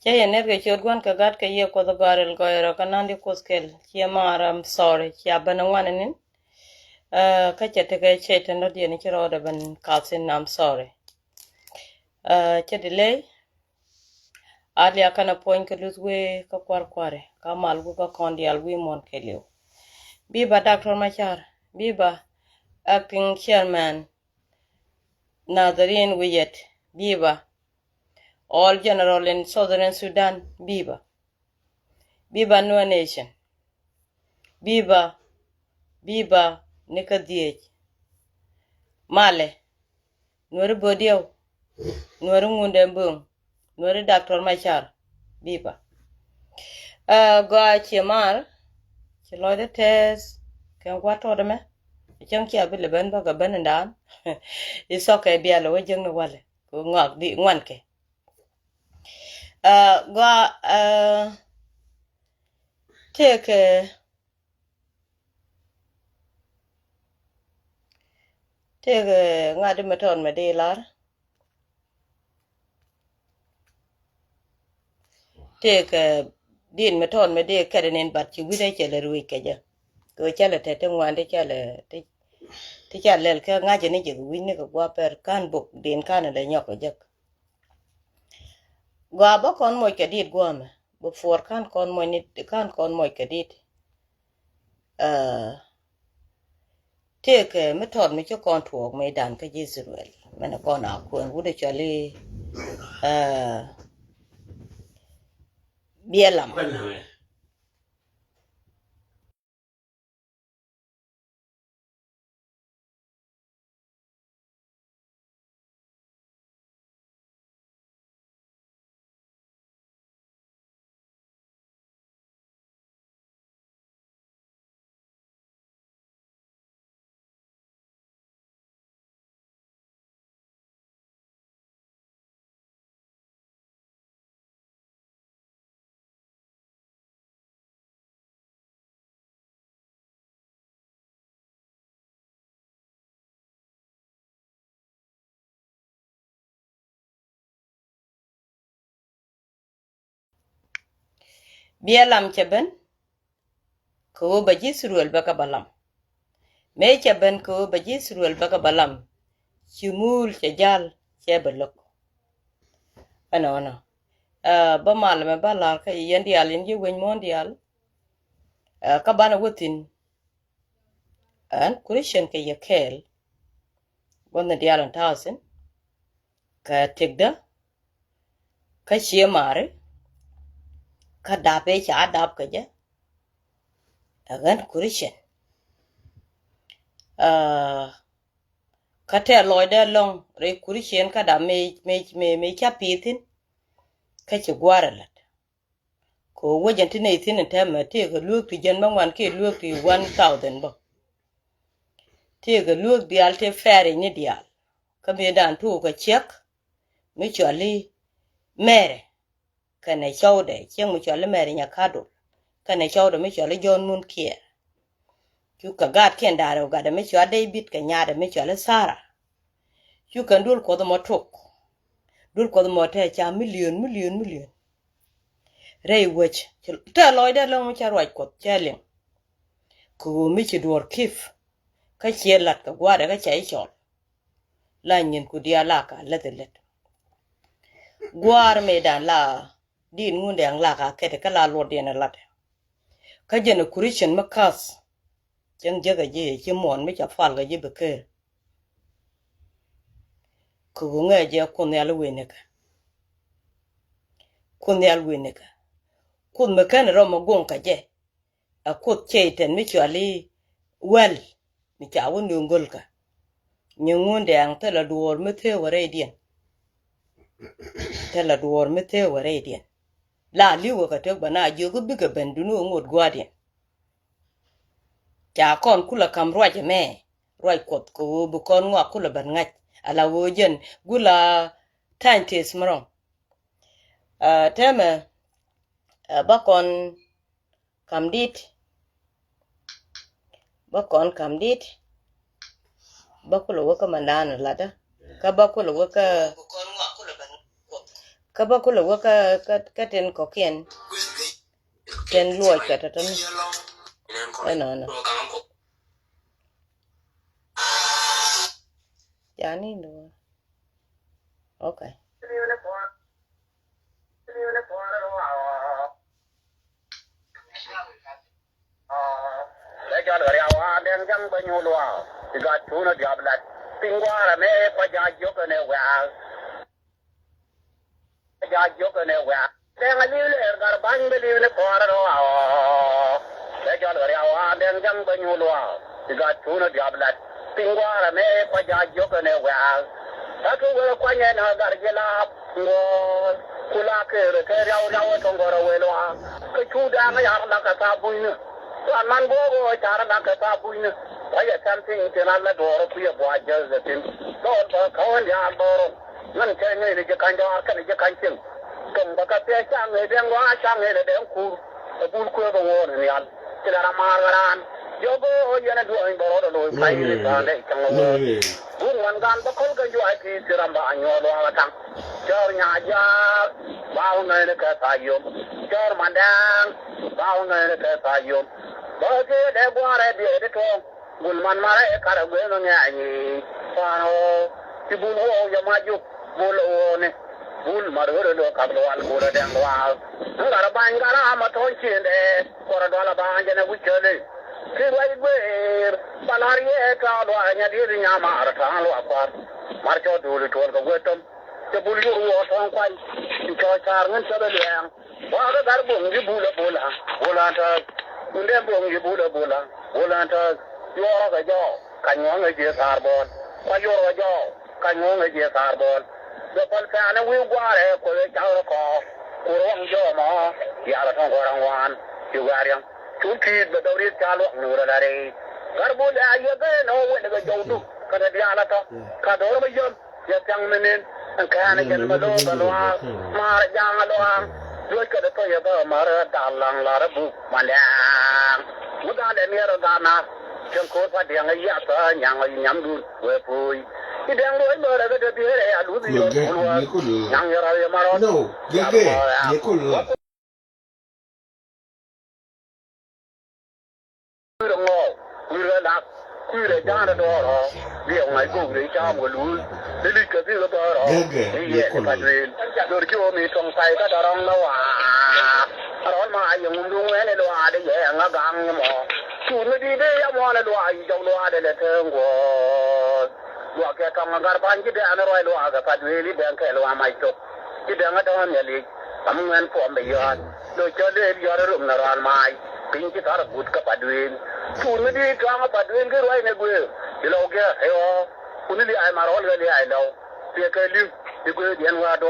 Che energe churgwan kagat ka ye ko the garel goyro kanandi koskel chiamar I'm sorry chiabana wanenin ka chete ka chete no die ni chiro da ban kalsin I'm sorry che delay ali akana point ka luzwe ka kware ka malgu ka kondi alwi mon kelio biba Dr. Machar biba acting chairman Nazarin Wiyet biba all general in southern Sudan biba Nuer nation biba nika diech male Nuer bodiyo Nuer ngunde mbung Nuer Dr. Machar biba go chiemar chiloide tes ken kwato de me chen kia bile ben ba ga ben dan isoke bialo we jeng no wale ko ngak di ngwan ke go take ngade meton me de lar take din meton me de kadenen bat chi wide chele rui keje ko chele tete ngwande chele ti chele ke ngaje ni je wine ko gwa per kan bok din kan le nyoko je gwa ba kon mo ke dit gwa me bo for kan kon mo ni kan kon mo ke dit take meton me cho kon tuok me dan ke Israel mena kon a ko wude chele bielam cheben ko ba Israel baka balam me cheben ko ba Israel baka balam chimul chajal chebelok ana ba malame ba lar ka yendi alin ji wen mondial ka bana wutin an kurishen ke yakel wonna dialan tausen ka tegda ka chiemare ka dape cha dap ka je agan kurishen ka te loide long re kurishen ka da me cha pitin ka chi gwaralat ko wajen tine tine tema te ga luok ti jen mangwan ke luok ti 1000 bo te ga luok dial te fere ni dial ka me dan tu ka chek mi chali mere kana chaude cheng mi chali mere nya kado kana chaude mi chali jon mun kier ku ka gat ken daro ga da mi chali bit ka nya da mi chali sara ku kan dul ko do motok dul ko do mote cha million rei wech ta loide long mi charwa ko chelen ku mi chi dor kif ka chelat ka gwada ka chai chol la nyin ku dia la ka let gwar me dan la din ngunde ang la ka kete ka la lor den lat ka jene kurishen makas jeng jega je chi mon mi cha fal ga je beke ku nge je kun ya lwene ka kun me kan ro mo gon ka je a kut cheiten mi chali wel mi cha won ngol ka ngunde ang tela duor me the wore dien tela duor me the wore dien la liwo ka tek bana jo go biga bendunu ngot gwadien cha kon kula kam roje me roi kot ko bu kon ngwa kula ban ngach ala wojen gula tantes mron teme bakon kamdit bakulo waka mandana lada ka bakulo waka ka ba ku lo ka ten ko ken ten luo ka ta tan no yani no okay cho lửa đèo đen răng bao nhiêu lúa thì gạt chú nó điệp lại tinh qua là mẹ qua gia chúc cái này qua gia chúc cái này qua đen là như lửa gạt bánh bên đi nó qua đó để cho lửa đèo đen răng bao nhiêu lúa thì gạt chú nó điệp lại tinh qua là mẹ qua gia chúc cái này qua ta cứ qua nhà nó gạt cái lá ngô kula cái rau rau trong gọi là quê lúa cái chú đang cái hàng là cái sao vui nữa man bogo chara na ka ta buina ay something tenal la doro kuya boaja zatin do ba kawan ya doro nan ke ne ni kan da ka ni kan tin kan ba ka te cha ne den wa cha ne de ku bul ku ba won ni al tira maran yogo yana do in boro do kai ni ta ne kan wo gun wan gan ba kol ga ju ai ki tira ba anyo do wa tang chor nya ja ba ne ka ta yom chor mandang ba ne ka ta yom Bagi de buare biar itu bulman mara ekar gue nyanyi pano tibul ho ya maju bul one bul maru do kablo al gura dang wal ngara bangara amaton chinde kora dola banja na wuchele kiwai gue balari ka do anya diri nyama arta lo akwar marcho dulu tol ko wetom tibul yo wo ton kwai cho char ngan sabe liang wa ga garbung gi bula ta Unde bong yi bula ta yoro ga jo kanyon ga je sarbon kwa yoro ga jo kanyon ga je sarbon do pal ka na wi gware ko le chaw ko kurong jo ma ya la thong gorang wan ju gariam chu ki be do ri cha lo nu ra re garbu da ye ga no we ga jo du ka da ya la ta ka do ma yo ya chang menen an ka na jan ma do ga lo ma ra jang lo Dua kada to ya ba mara dalang la rabu mandang muda le ne ro dana chen ko pa dia ngai ya ta nyang ai nyam du we pui ti dang lo ba ra ga de bi re ya lu bi yo nyang ya ra ya maro no ge ye ko lo Kure jana do ro dia ngai go re cha mo lu de li ka bi lo do ro ye ka dwe do jo mi tong sai ka da rong lo wa ro ma yung lu we le lo a de ye nga gang mo chu ni di de ya mo le lo a yi jong lo a de le theng go lo ke ka ma gar ban ji de an ro lo a ga ka dwe li ben ke lo a mai to ji de nga do ne li am ngen po me yo do cho de yo ro na ran mai pin ji tar gut ka pa dwe Kuni di kang apa duin ke ruai ne gue, di lau ke ayo, kuni di ay marol ke di ay lau, dia ke lim, di gue di anwa do,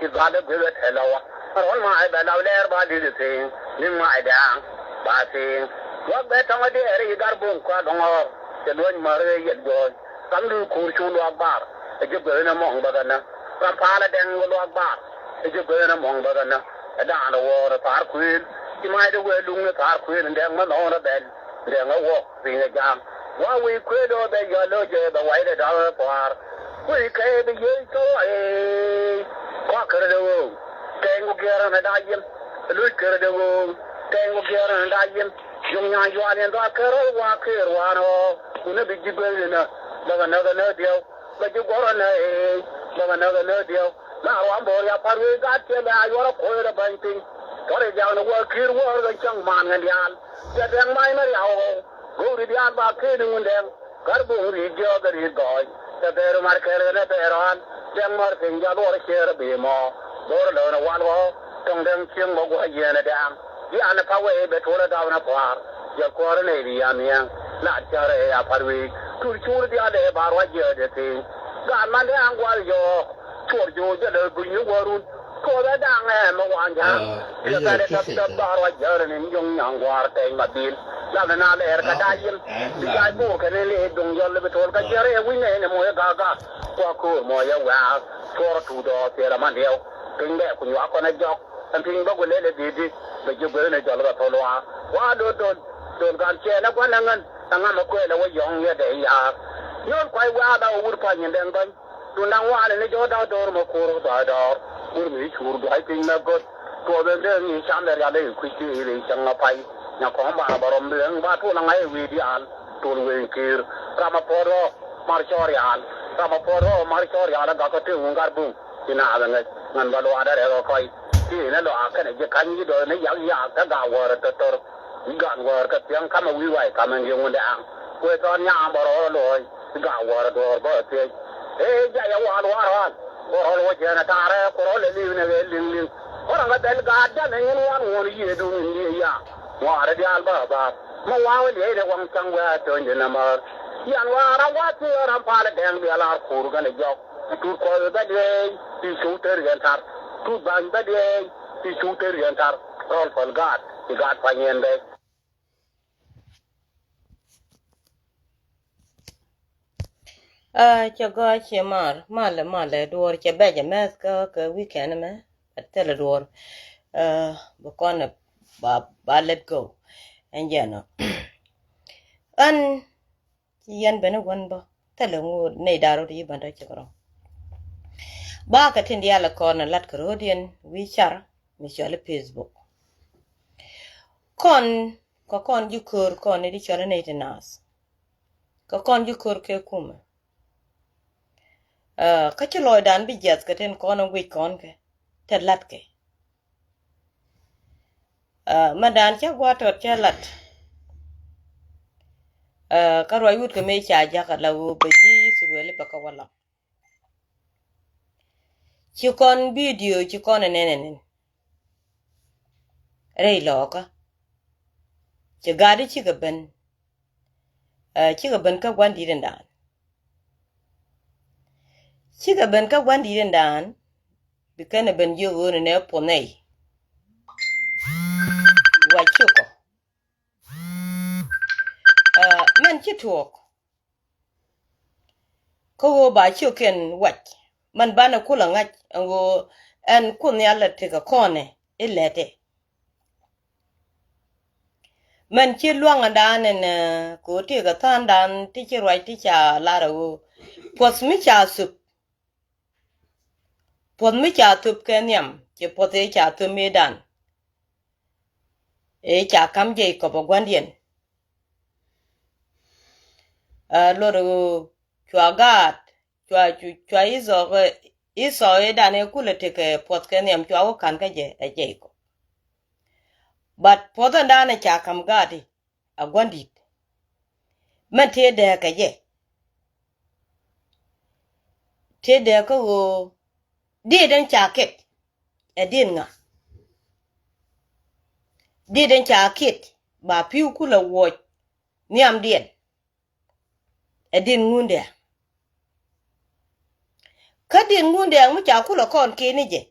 di gada gue ke hello, marol ma ay belau ler ba di sing, lim ma ay dang, ba sing, wak betang adi eri idar bung kwa dongor, jaduan mare yet gon, kam du kursu lu akbar, aja gue na mong bagana, kam pala deng lu akbar, aja gue na mong bagana, ada ana war tar kuin, di mai de gue lung na tar kuin deng ma no na bel. Dia ngawak sehingga jam. Wah, we kudo be yalo je be wai de dal par. We kai be ye to kwa kerde wo. Tengu gera na dayem. Lu kerde wo. Tengu gera na dayem. Yung nya yuan da kero wa kero no. Una bi jibe na. Daga na dio. Ba ju gora na daga na dio. Na wa bo ya paru ga te la yoro ko da banting. Kore jaw na wa kir wo ga chang man ngan yal. Jadang mai na yaw go ri dia ba ke dung ndeng garbu ri jo ga ri goy ta beru mar kele na beran jang mar ting ja lo re be mo do lo na wan wo tong deng ching mo go ye na dang ya na pa we be to la da na par ya ko re ne ri ya miang la cha re ya par we tu chu ri dia de ba ro je de ti ga man de ang wa yo chor jo je de bu yu wo run ko da dang mo wan ja ya ka de ta ba ro je re ni yong yang war te ma bil la na le er ka da yim di ga bo ka ne le dong yo le be tol ka je re wi ne mo ya ga ko ko mo ya wa chor tu do te la man deu ting be ku wa ko na jok an ting ba ko le le di be ju be ne jo la to lo wa do gan che na ko na ngan tanga ma ko le wa yong ye de ya yon kwai wa da ur pa nyen den ban tu nang wa le ne jo da do mo ko ro da do bur mi chur do ai tin na go to ben de ni cham de ya de ku chi ri chang na pai nya ko ba barom de ba tu na ngai wi di al tu we kir kama poro mar chorial kama poro mar chorial ga ko te ungar bu ina ala ngan ba lo ada re ko koi ti na lo aka ne je kan yi do ne ya ta ga wa ta tor gan wa ka tiang kama wi wai kama ngi ngun da ang ko to nya baro lo ga wa do ba te e ja ya wa ko lo je na ta re ko le li ne ling ko nga del ga da ne ni wan won yi do ni ya wa re di al ba ma wa le de wang chang wa to ni na ma yan wa ra wa ti ra pa le deng bi ala kur ga ne jok tu ko da de ti su ter yan tar tu ban da de ti su ter yan tar rol pal gat ti gat pa yen de cho go che mar door che be ja mes ka weekend me tele door bo kon ba let go and ya no an yan bene won ba tele ngo nei daro di banda che koro ba ka tin dia la kon lat ko rodien wi char mi chole Facebook kon ju kur kon di chole nei tenas kon ju kur ke kuma ka ci loy dan bi jet ka ten kono wi kon ke te lat ke ma dan cha gwa to cha lat ka roy wut ke me cha ja ka lawo be ji surwele ba ka wala ci kon video ci kon nenen rei loka ci gadi ci ga ben ka gwandi den dan ci ga ben ka gwandi den dan bi kana ben yo ne ponei wa chuko man ci tok ko ba chuken wat man bana kula ngach ngo en kun yalla te ka kone ilete man ci luanga dan en ko te ka tan dan ti ci roi ti cha la ro pos mi cha sup pos mi cha tup kenyam ci pos e cha tu medan e cha kam je ko bo gwandien loro chwa gat chwa iso e dane kule te ke pos kenyam chwa ko kan ka je ko but podan dane cha kam gadi a gwandit man te de ka je te de ko di den cha ket e din nga di den cha ket ba piu kula wo niam dien e din ngunde ka din ngunde mu cha kula kon ke ni je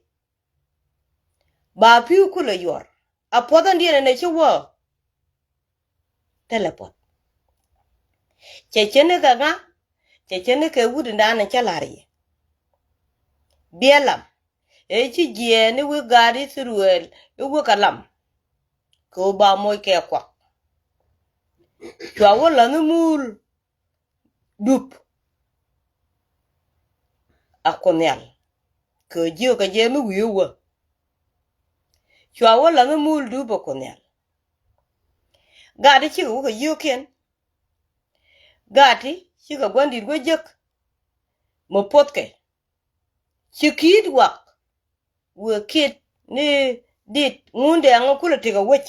ba piu kula yor a podan dien ne chi wo teleport chechene ka nga chechene ke wudu ndana chalari bielam e chi je ni wi gari thruel e wi kalam ko ba moy ke kwa chwa wala ni mul dup akonyal ko jio ka je mi wi wo chwa wala ni mul dup akonyal gadi chi ko yoken gati chi ka gwandi go jek mo potke chi kid wak we kid ni dit ngunde ang kula tiga wech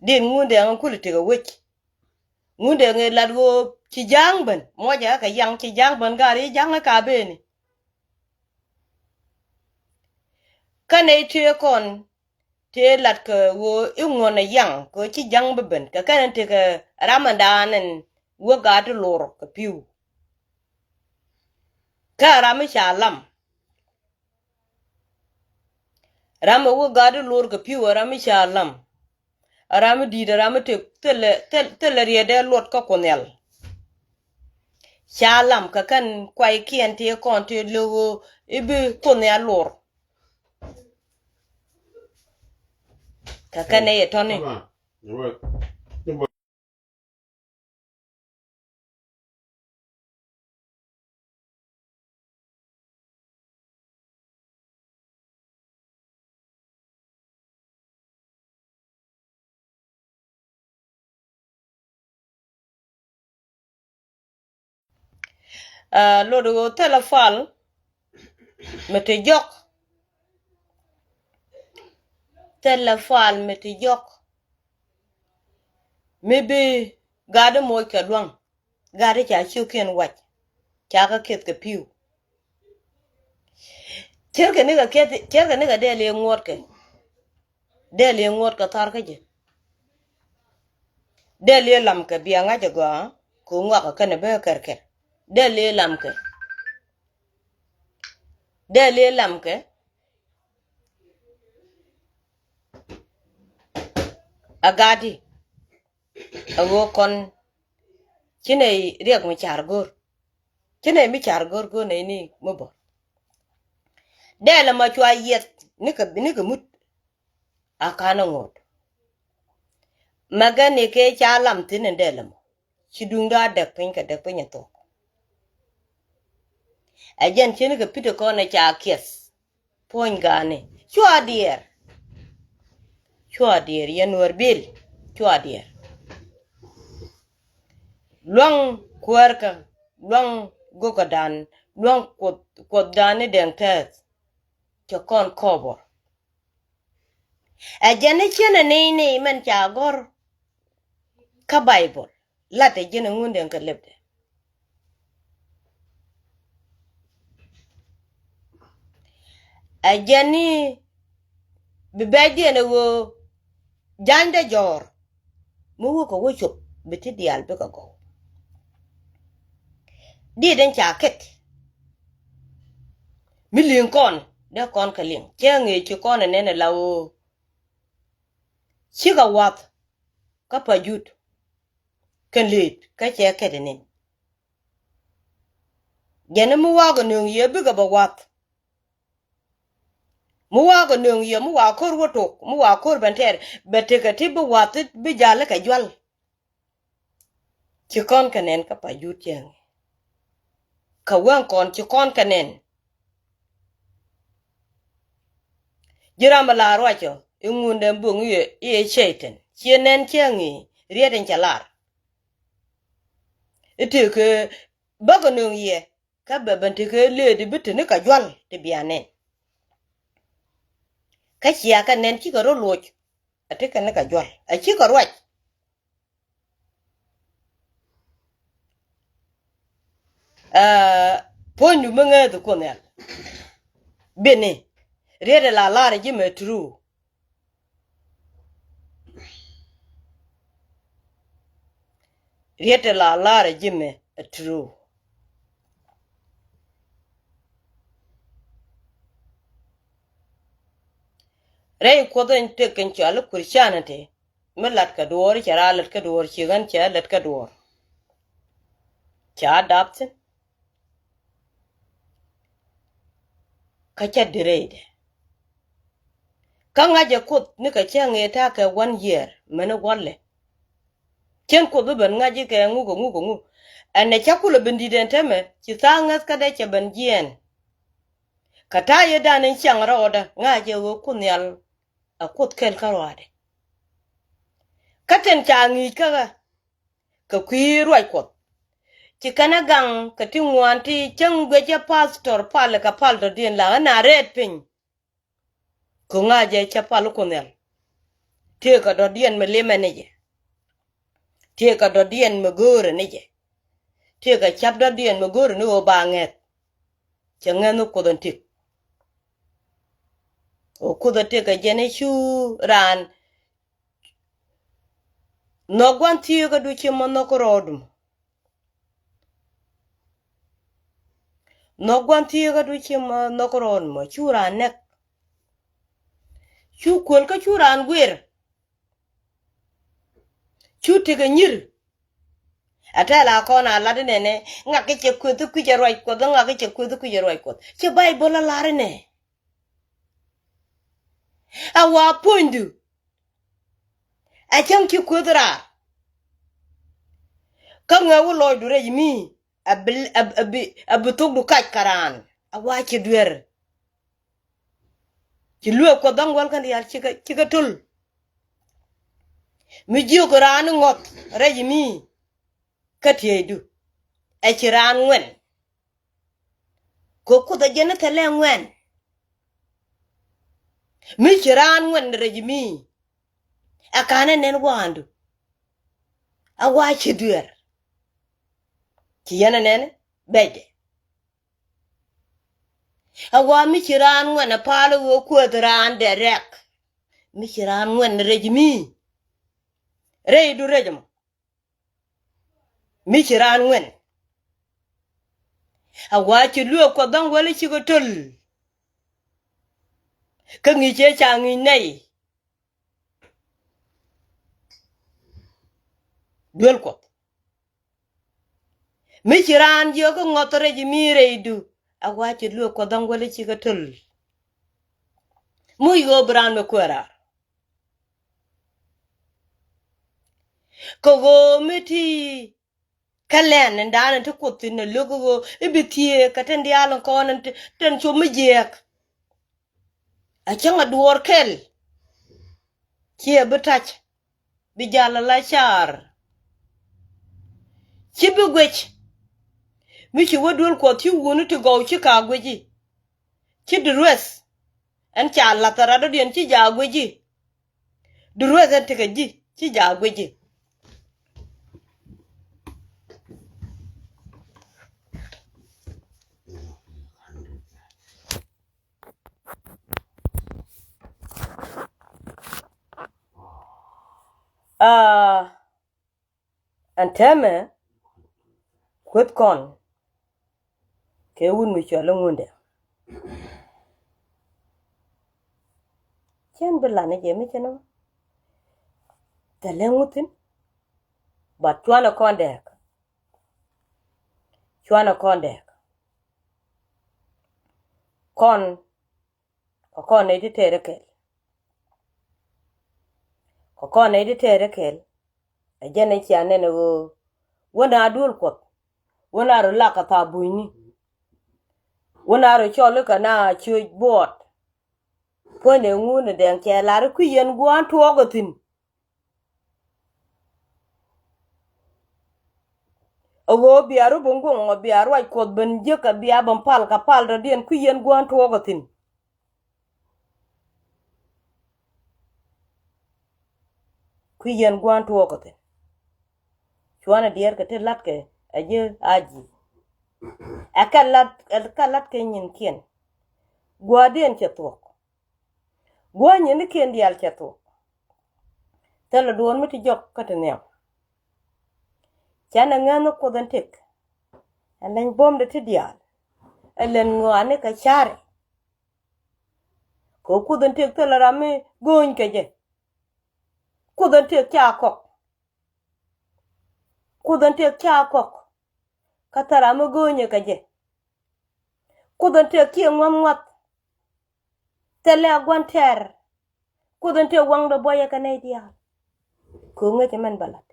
din ngunde ang kula tiga wech ngunde nge ladgo chi jangben moja ka yang chi jangben gari jang ka beni kane te kon te lat ka wo ingona yang ko chi jang beben ka kan te ka ramadanen wo gadu lor ka piu ka rami shalam rami wo gadu lor ka piu rami shalam rami di rami te tele riede lot ka konel shalam ka kan kwai kien te kon te logo ibi konel lor ka kan e toni lo do telefal mete jok telefal mete jok maybe gade moy ka dwang gade cha chuken wach cha ka ket ka piu cherke ne ga de le ngot ka tar ka je de le lam ka bianga je go ko ngwa ka ne be kerke de le lam ke agadi ago kon chine riek mi char gor chine mi char gor go ne ni mobo de la ma chwa yet ni ka mut akana ngot magane ke cha lam tin de la mo chidunda de pin ka de pin to ajen chine ka pito ko na cha kes pon gane chwa dier yen wer bil chwa dier long kwerka long gogodan long kod dane den tet chokon kobor ajane chene ne men chagor ka bible late jene ngunden ka lebde ajani bibedi ne wo jande jor mu wo ko wo chop biti dial be ko go di den chaket milin kon de kon kalin chenge chi kon ne ne lawo chiga wat ka pajut kan lit ka che kedene jene mu wago nung ye bi ga ba wat mu wago nung ye mu wa kor woto mu wa kor banter bete ka tibu wat bi jale ka jwal chi kon kanen ka pajut chenge ka wan kon chi kon kanen jirama la rocho ingunde mbung ye cheiten chienen chengi rieden chalar ite ke bago nung ye ka beben te ke le de bitene ka jwal te biane ka chia ka nen chi ko loch ate ka ne ka jwal a chi ko roch ponyu menge de konel bene riede la lare ji metru riede la lare ji me tru rei koden te ken chal kurchanate melat ka dor chara lat ka dor chigan cha lat ka dor cha adaptin ka cha direide kanga je kut ni ka change ta ka 1 year mena walle chen ko ben ngaji ka ngu ane chakula bindi den teme chi sangas ka de che ben jien kata ye danen chang roda ngaje wo kunyal akut kel karwade katen changi ka kwirwa kot chi kana gang ka tingwanti chang gweje pastor pale ka paldo din la na red pin ko ngaje cha pal kunyal tie ka do dien me leme neje tie ka do dien me gore neje tie ka chap do dien me gore no banget changenu ko don tik o kuda te ka jene chu ran no gwan tiyo ka duche mo no korodum no gwan tiyo ka duche mo no korodum chu ran nek chu kol ka chu ran gwer chu te ka nyir atala kona ladine ne ngake che kudu ku je roi ko ngake che kudu ku je roi ko che bible la larne awa pondu a chan ki kudra ka ngawu loy dure mi abutuk du kaj karan awa che duer ci luo ko dang wal kan yal ci ka tul mi jiyo ko ran ngot reji mi ka tiedu e ci ran wen ko da jena tele ngwen mi chiran ngwen rejimi akane nen wandu awa chiduer ki yana nen bede awa mi chiran ngwen palo wo kwodran derek mi chiran ngwen rejimi reidu rejimo mi chiran ngwen awa chi luo ko dang wali chi ko tul ka ngi che changi nei duel ko mi chiran yo ko ngotore ji mi reidu awa chi luo ko dang wali chi ko tul mu yo bran me kwara ko go miti kalen ndan to kutin lugo ibitie katen dialon konan ten chu mi jek a changa duor kel kie betach bi jala la char chi bi gwech mi chi wodul ko ti wonu to go chi ka gweji chi dress en cha la tarado dien chi ja gweji dress en te ji chi ja gweji anteme kwet kon ke wun mi chalo ngunde chen bilane je mi cheno telengutin ba chwana kondek kon ne di terekel kon ne di terekel ajene chiane ne go wona dul kot wona ro la ka ta buini wona ro chole kana chu bot pone ngune den ke la ru yen gwan tuogotin ogo biaru bungung o biaru ai kod ben je ka bia ban pal ka pal da den yen gwan tuogotin yen gwan tuogotin chwana dier ka te lat ke aje aji akalat ke nyin kien gwaden chetok gwanye ni kien dial chetok tele duon miti jok katene chana ngano kodan tek alen bom de ti dial alen ngwane ka chare ko kodan tek tele rame gon keje kodan tek chakok katara mo gonye kaje kodan tek ki ngwamwat tele agwanter kodan tek wang do boye ka ne dial ko ngete men balat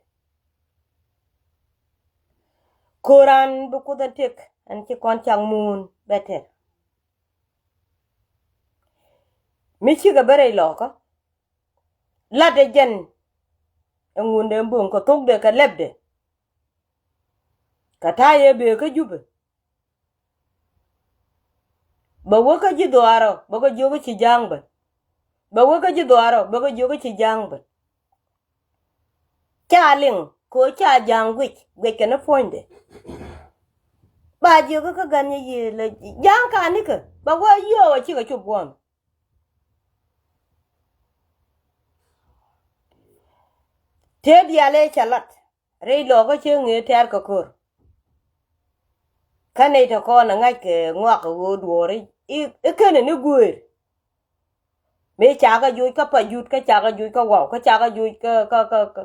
koran bu kodan tek an ci kon chang mun beter mi ci ga bare loko la de jen ngunde mbon ko togde ka lebde kataye be ka jube ba woka ji doaro ba ko jogo ci jangba ba woka ji doaro ba ko jogo ci jangba chaling ko cha jangwich gweke na fonde ba jogo ka ganye ye le jang ka ni ka ba wo yo ci ka chubwon te diale chalat rei logo che nge ter ko kor kane to ko na ngai ke ngwa ko duore e kene ni guer me cha ga yu ka pa yut ka cha ga yu ka wa ka cha ga yu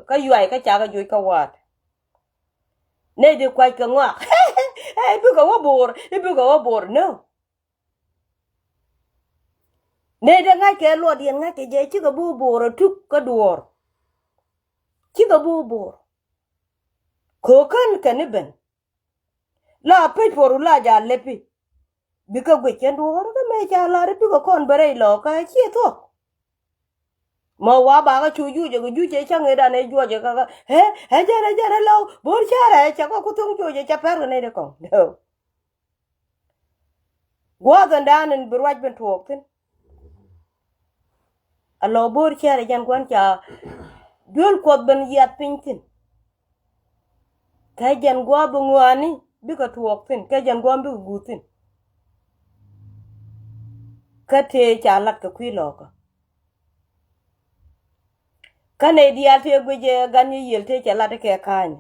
ka yuai ka cha ga yu ka wa ne de kwai ka ngwa e bu ka wa bor no ne de ngai ke lo dien ngai ke je chi ka bu bor tu ka duor chi ka bu bor ko kan ben la pe poru la ja lepi bika gwe kendo horo ka me cha la re bika kon bare lo ka chi to mo wa ba ga chu ju je chang e da ne ju je ka he jara lo bor cha re cha ko tung ju je cha per ne de ko no gwa dan danen berwaj ben tuoktin alo bor chere jan kwan cha dul ko ben yat pintin ka jan gwa bu ngwani bi ka tuoktin ka jan gwa bi gutin ka te cha lat ka kwi loka kane dial te gweje ganyi yel te cha lat ke kan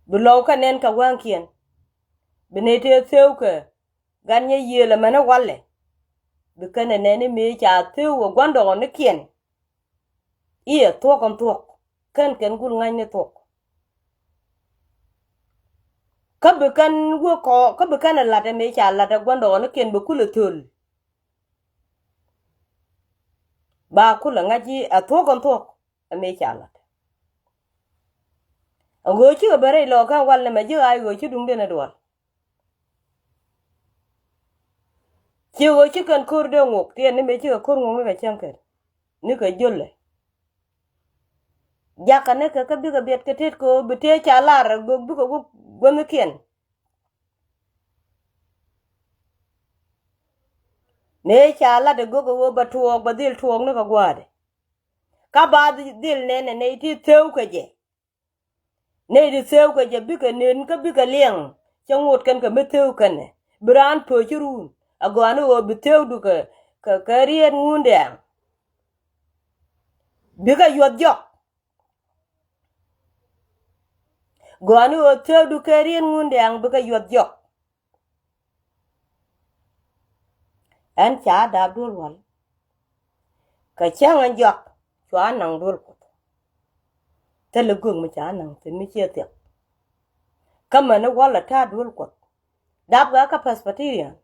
bu lo ka nen ka wankien bene te seuke ganyi yel mana walle bi kane nene me cha teu gwando ne kien ie tuokon tuok kan ken gul ngai ne tuok ka bi kan wo ko ka bi kan la de me cha la de gwando ne kien bu kul tul ba kul ngaji a tuokon tuok me cha la go chi bare lo kan walle me ji ai go chi dung de na dwal chi go chi kan kur de ngok tien ne me chi kur ngok ne ka chanker ni ka jolle jaka ne ka bi ka bet ka tet ko bi te cha lar go bi ko go ne kien me cha la de go ba tuok ba dil tuok ne ka gwade ka ba dil ne ti teu ka je ne di teu ka je bi ka nen ka bi ka liang changot kan ka me teu kan ne bran po churun agwanu o bi teu du ka rien ngunde bi ka yot jok gwanu o teu du ka rien ngunde ang bi ka yot jok an cha da dul wal ka chang an jok chwa nang dul ko tele gung mi cha nang tin mi che te kama ne wala ta dul ko dab ga ka paspatia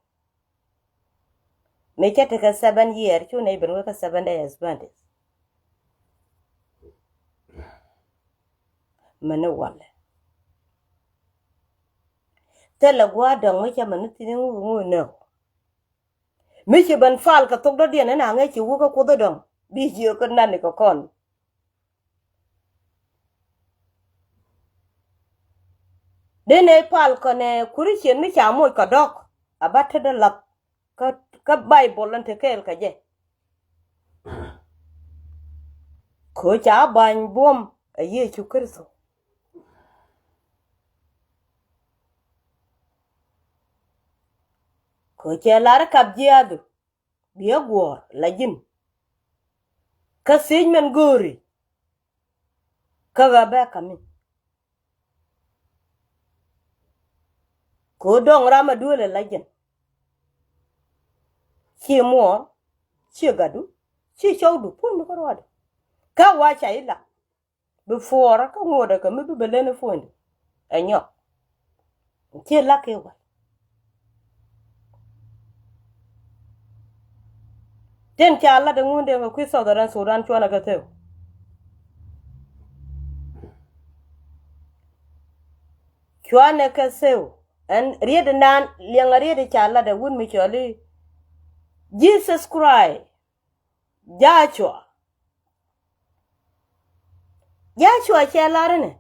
me cha te ka 7 year chu ne ben ka 7 days bandit mane wala tele gwa dong mi cha man tin ngu no mi che ban fal ka tok do dia na ngai chi wu ka ko do dong bi ji ko nan ni ko kon de ne pal ko ne kuri chen mi cha mo ka dok abata de lat ka bible lan te kel ka je ko cha ban bom a ye chu kristo ko che lar kap jiadu biya gor la jin ka sin men gori ka ga ba kamin ko dong rama dole la jin chi mo chi gadu chi chaudu pun ko roda ka wa cha ila before ka ngoda ka mi belene fondi anyo che la ke wa den cha la de ngunde ko kwiso da Sudan chona ka te chwana ka seu en riede nan liang riede cha la de wun mi choli Jesus Christ Joshua che la ne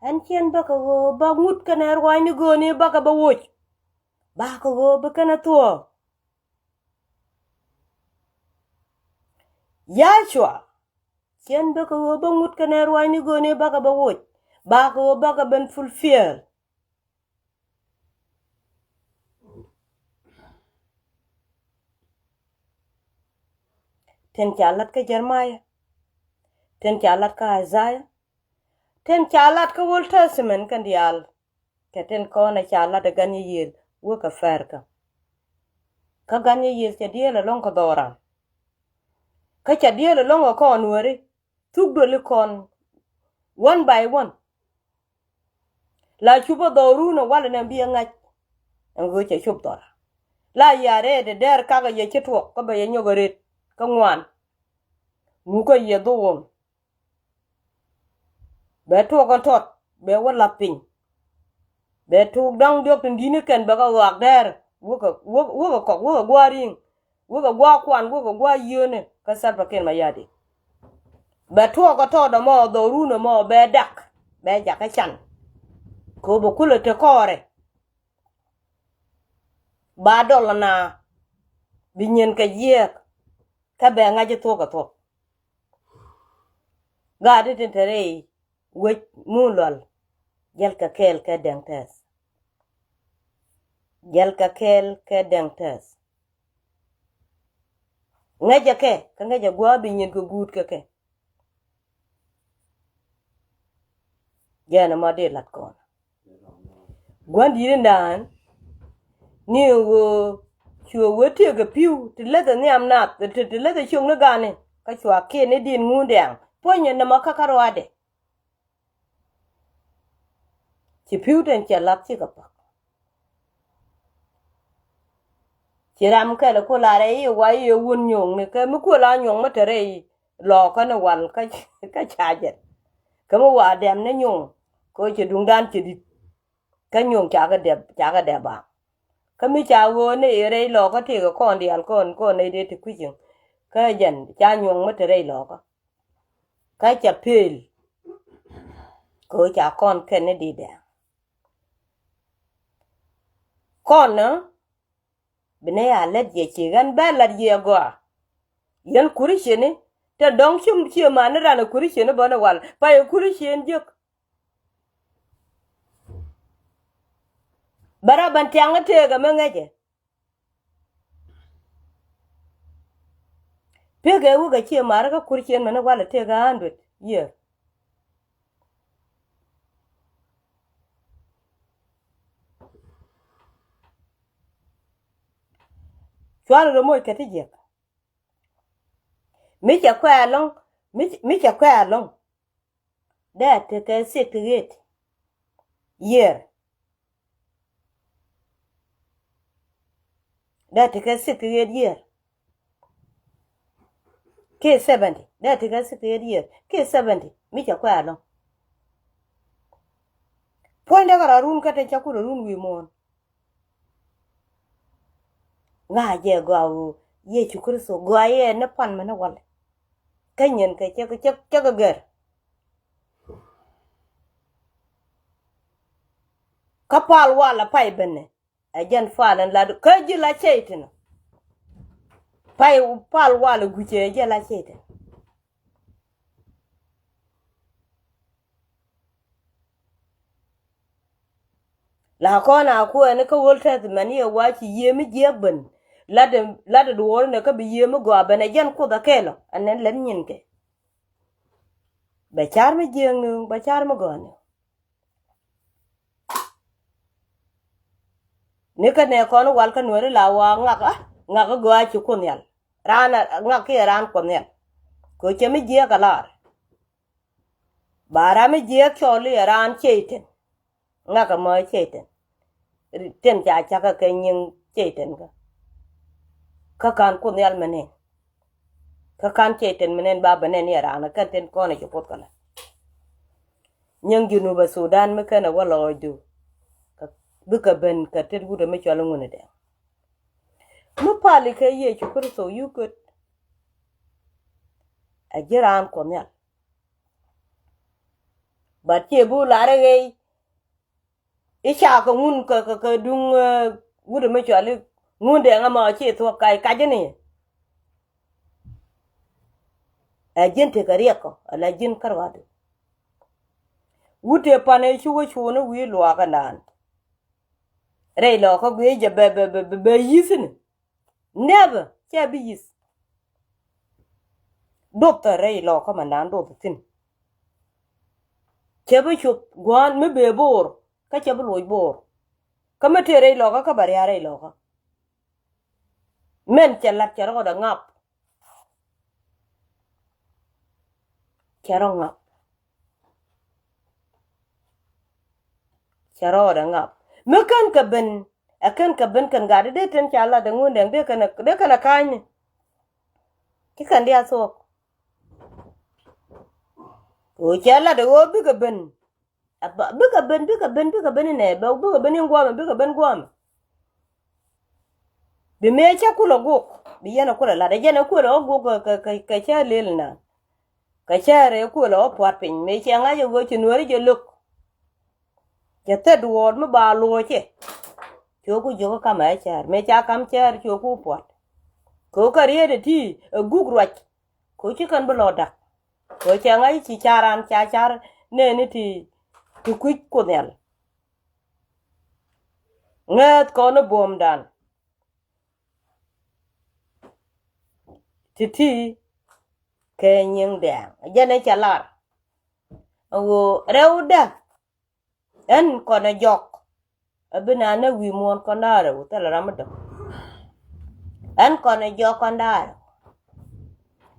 en chen ba ko ba mut ka ne rwai ni go ni ba ka ba wuch ba ko go ba kana to Joshua chen ba ko ba mut ka ne rwai ni go ni ba ka ba wuch ba ko ba ka ben fulfill ten chalat ka Jeremiah ten chalat ka Isaiah ten chalat ka Old Testament kan dial ke ten ko na chalat de gan yil wo ka fer ka gan yil che diel long ko dora ka cha diel long ko nuori tuk do li kon one by one la chupo doru no wala na bi ngach ngo che chup dora la yare de der ka ga ye chitwo ko be nyogoret ka ngwan mu ko ye do be to kon tot be wala pin be tu dang diok tin dine ken be ka wak der wo ko gwaring wo ko gwa kwan wo ko gwa yone ka salpa ken mayadi be to ko to do mo do runo mo be dak be ja ka chan ko bo kulo te kore ba dola na binyen ka yek ka be nga je to ka to ga de tere we mulal jel ka kel ka dentes jel ka kel ka dentes nga je ke ka nga je gwa binyen ko gut ka ke jana ma de lat ko gwandi ndan ni go chua wote ga piu ti leda ni amnat ti leda chung na gane ka chua ke ne din ngundang ponye na maka karwade ti piu den cha lap ti ka pa ti ram ka la ko la re yi wa yi wun nyong ne ka mu ko la nyong ma tere lo ka na wal ka chaje ka mu wa dem ne nyong ko ti dung dan ti di ka nyong cha ga de ba kami cha wo ne ere lo ko te ko kon dial kon ne de ti kujin ka jan cha nyong ma tere lo ka cha pel ko cha kon ken ne di de kon na bine ya let ye chi gan ba lat ye go yan kuri shene ta dong chum chi ma ne ran kuri shene bo na wal pa ye kuri shen je bara ban tiang te ga mengaje pege wu ga chi ma ra kuri shen ma na wal te ga 100 ye chwan ro mo ke ti je mi cha kwa long mi cha kwa long da te ka secret year da te ka secret year ke 70 da te ka secret year ke 70 mi cha kwa long point da ga run ka te cha ku run wi mon nga je go ye chu ku so go ye ne pan ma na wal kanyen ka che ga ger kapal wala pai benne ajan falan la ka ji la cheitin pai pal wala guje je la cheitin la kona ko ne ka wolta mani ya wachi yemi jebben lada duwor ne ka bi yemi go bana jan ko da kelo anen len nyinke ba char mi jeng ba char mo gone ne ka ne kono wal ka nore la wa ngaka go achi kunyal rana ngaka ran kunyal ko chemi je kalar bara mi je choli ran cheiten ngaka mo cheiten ten cha ka kenyin cheiten ka kan kunyal menen ka kan cheiten menen ba banen ya rana kan ten kono che pot kala nyang junu ba Sudan me kana wala odu ka buka ben ka ter gudo me chalo ngune de mu pali ka ye chu so you could ajiran kunyal ba che bu la re isha ka ngun ka dung gudo me chalo ngunde ngama che to kai ka jeni ajin te kariako ala jin karwadu wute pane chuo no wi lo ka nan re lo ko gwe je be yisin never che bi yis doctor re lo ko mandan do tin che bi chu gwan me be bor ka che bi lo bor ka me te re lo ka bar ya re lo ka men che lat che ro da ngap che ro ngap che ro da ngap me kan ka ben akan ka ben kan ga de ten cha la da ngunde de kana kan ki kan dia so o cha la da o bi ka ben aba bi ka ben ne ba bi ka ben ngwa bi ka ben ngwa bi me cha kula go bi yana kula la da yana kula go ka cha lel na ka cha re kula o pot pin me cha nga yo go chi nuori je luk ya te duor me ba lo che choku jogo kama char me cha kam char choku pot ko kariere ti gugrach ko chikan bloda ko changai chi charan cha char ne ni ti kwik kunel ngat ko no bom dan titi kenyeng dang jane chalar o reuda en ko na jok abina na wi mon ko ndare utala ramado en ko na jok ko ndare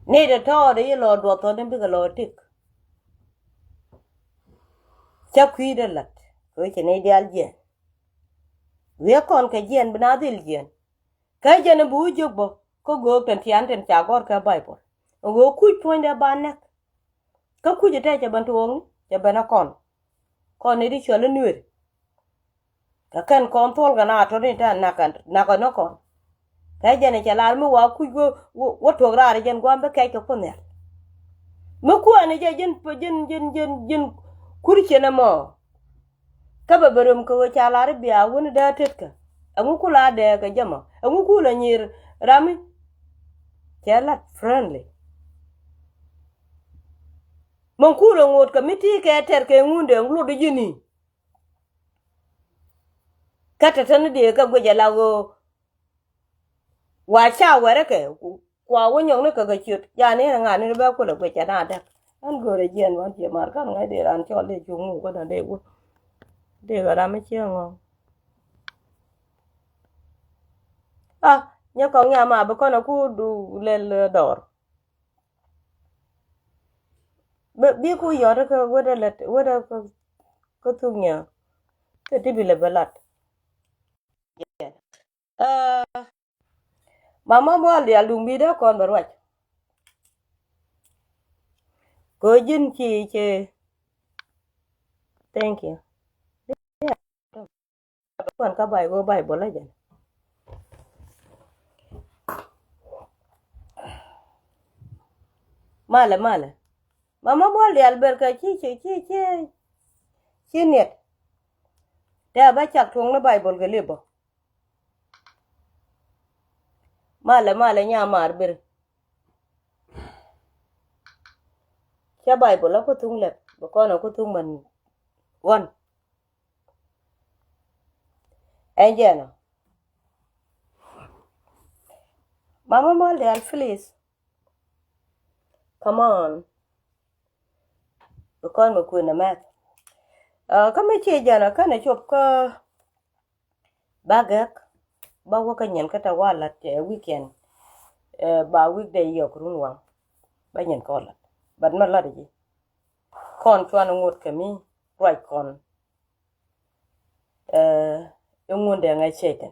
ni de to de lo do to ne bi lo tik cha kwi de lat ko chene dial je we kon ke jen bina dil jen ka jene bu jogbo ko go ten tian ten cha gor ka bible go ku poinde banek ka ku je te ban tuong je bana kon ni di chole nuer ka kan kon tol ga na to ni ta na ka no kon ka jene cha lar mu wa ku go wo to ra jen go ambe ka ko ne mu ku ani je jen kur chene mo ka ba berum ko cha lar bi a woni da tetka angu kula de ka jama angu kula nyir rami chelat friendly mon kula ngot ka miti ke ter ke ngunde nglu de jini kata tan de ka goja lago wa cha were ke kwa wonyo ne ka ga chut ya ne nga ne ba kula goja na da an gore jen wan ti mar kan ngai de ran chole jungu ko na de wo de ga rami chengo nya ko nya ma ba kono ku du lel dor bi ku yore ka wada let wada ko tunya ke tibile balat mama mo ali alumbi da kon barwach ko jin chi thank you kon ka bai go bai bola jan mala mama mo ali alberka chi net da ba chak tung na bible ke lebo mala nya mar bir cha bible ko tung le ba kono ko tung man won enjena mama mo ali al please come on ba kon mo ku na mat kama che jana kana chop ka bagak ba waka nyen kata wala te weekend ba weekday yo krunwa ba nyen kola bad ma la de kon chwana ngot kami right kon ngunde ngai cheten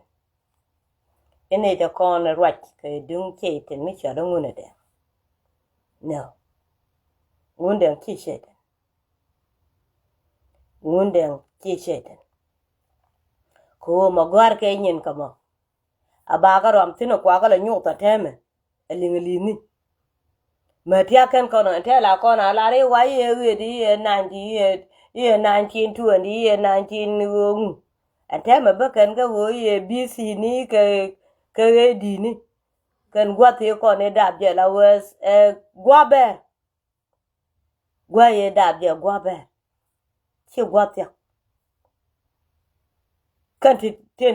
ene de kon right ke dung cheten mi cha ngune de no ngunde ki cheten ngunde ki cheten ko magwar ke nyen kama abaga ram tino kwa kala nyota teme elingilini matia kan kono tela kono alare wa ye di 90 ye 1920 ye 19 ateme bakan ga wo ye bc ni ke di ni kan gwati ko ne dabje la was gwabe gwa ye dabje gwabe chi gwati kan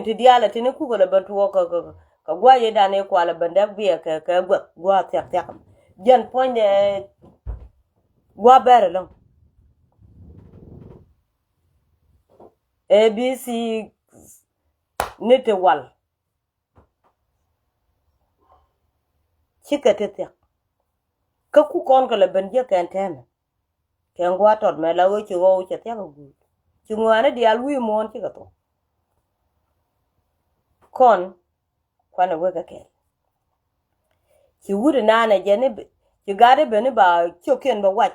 ti diala tini ku ko ban tuwo ka gwa ye dane ko ala banda biya ka gwa tak jan ponde gwa berlo abc nete wal chikete ka ku kon ka la banje kan tem kan gwa tot me la wo chi wo che ta gu chi ngwana di alwi mon chi ka to kon kwana wega ke chi wuri nana jene chi gade bene ba choken ba wat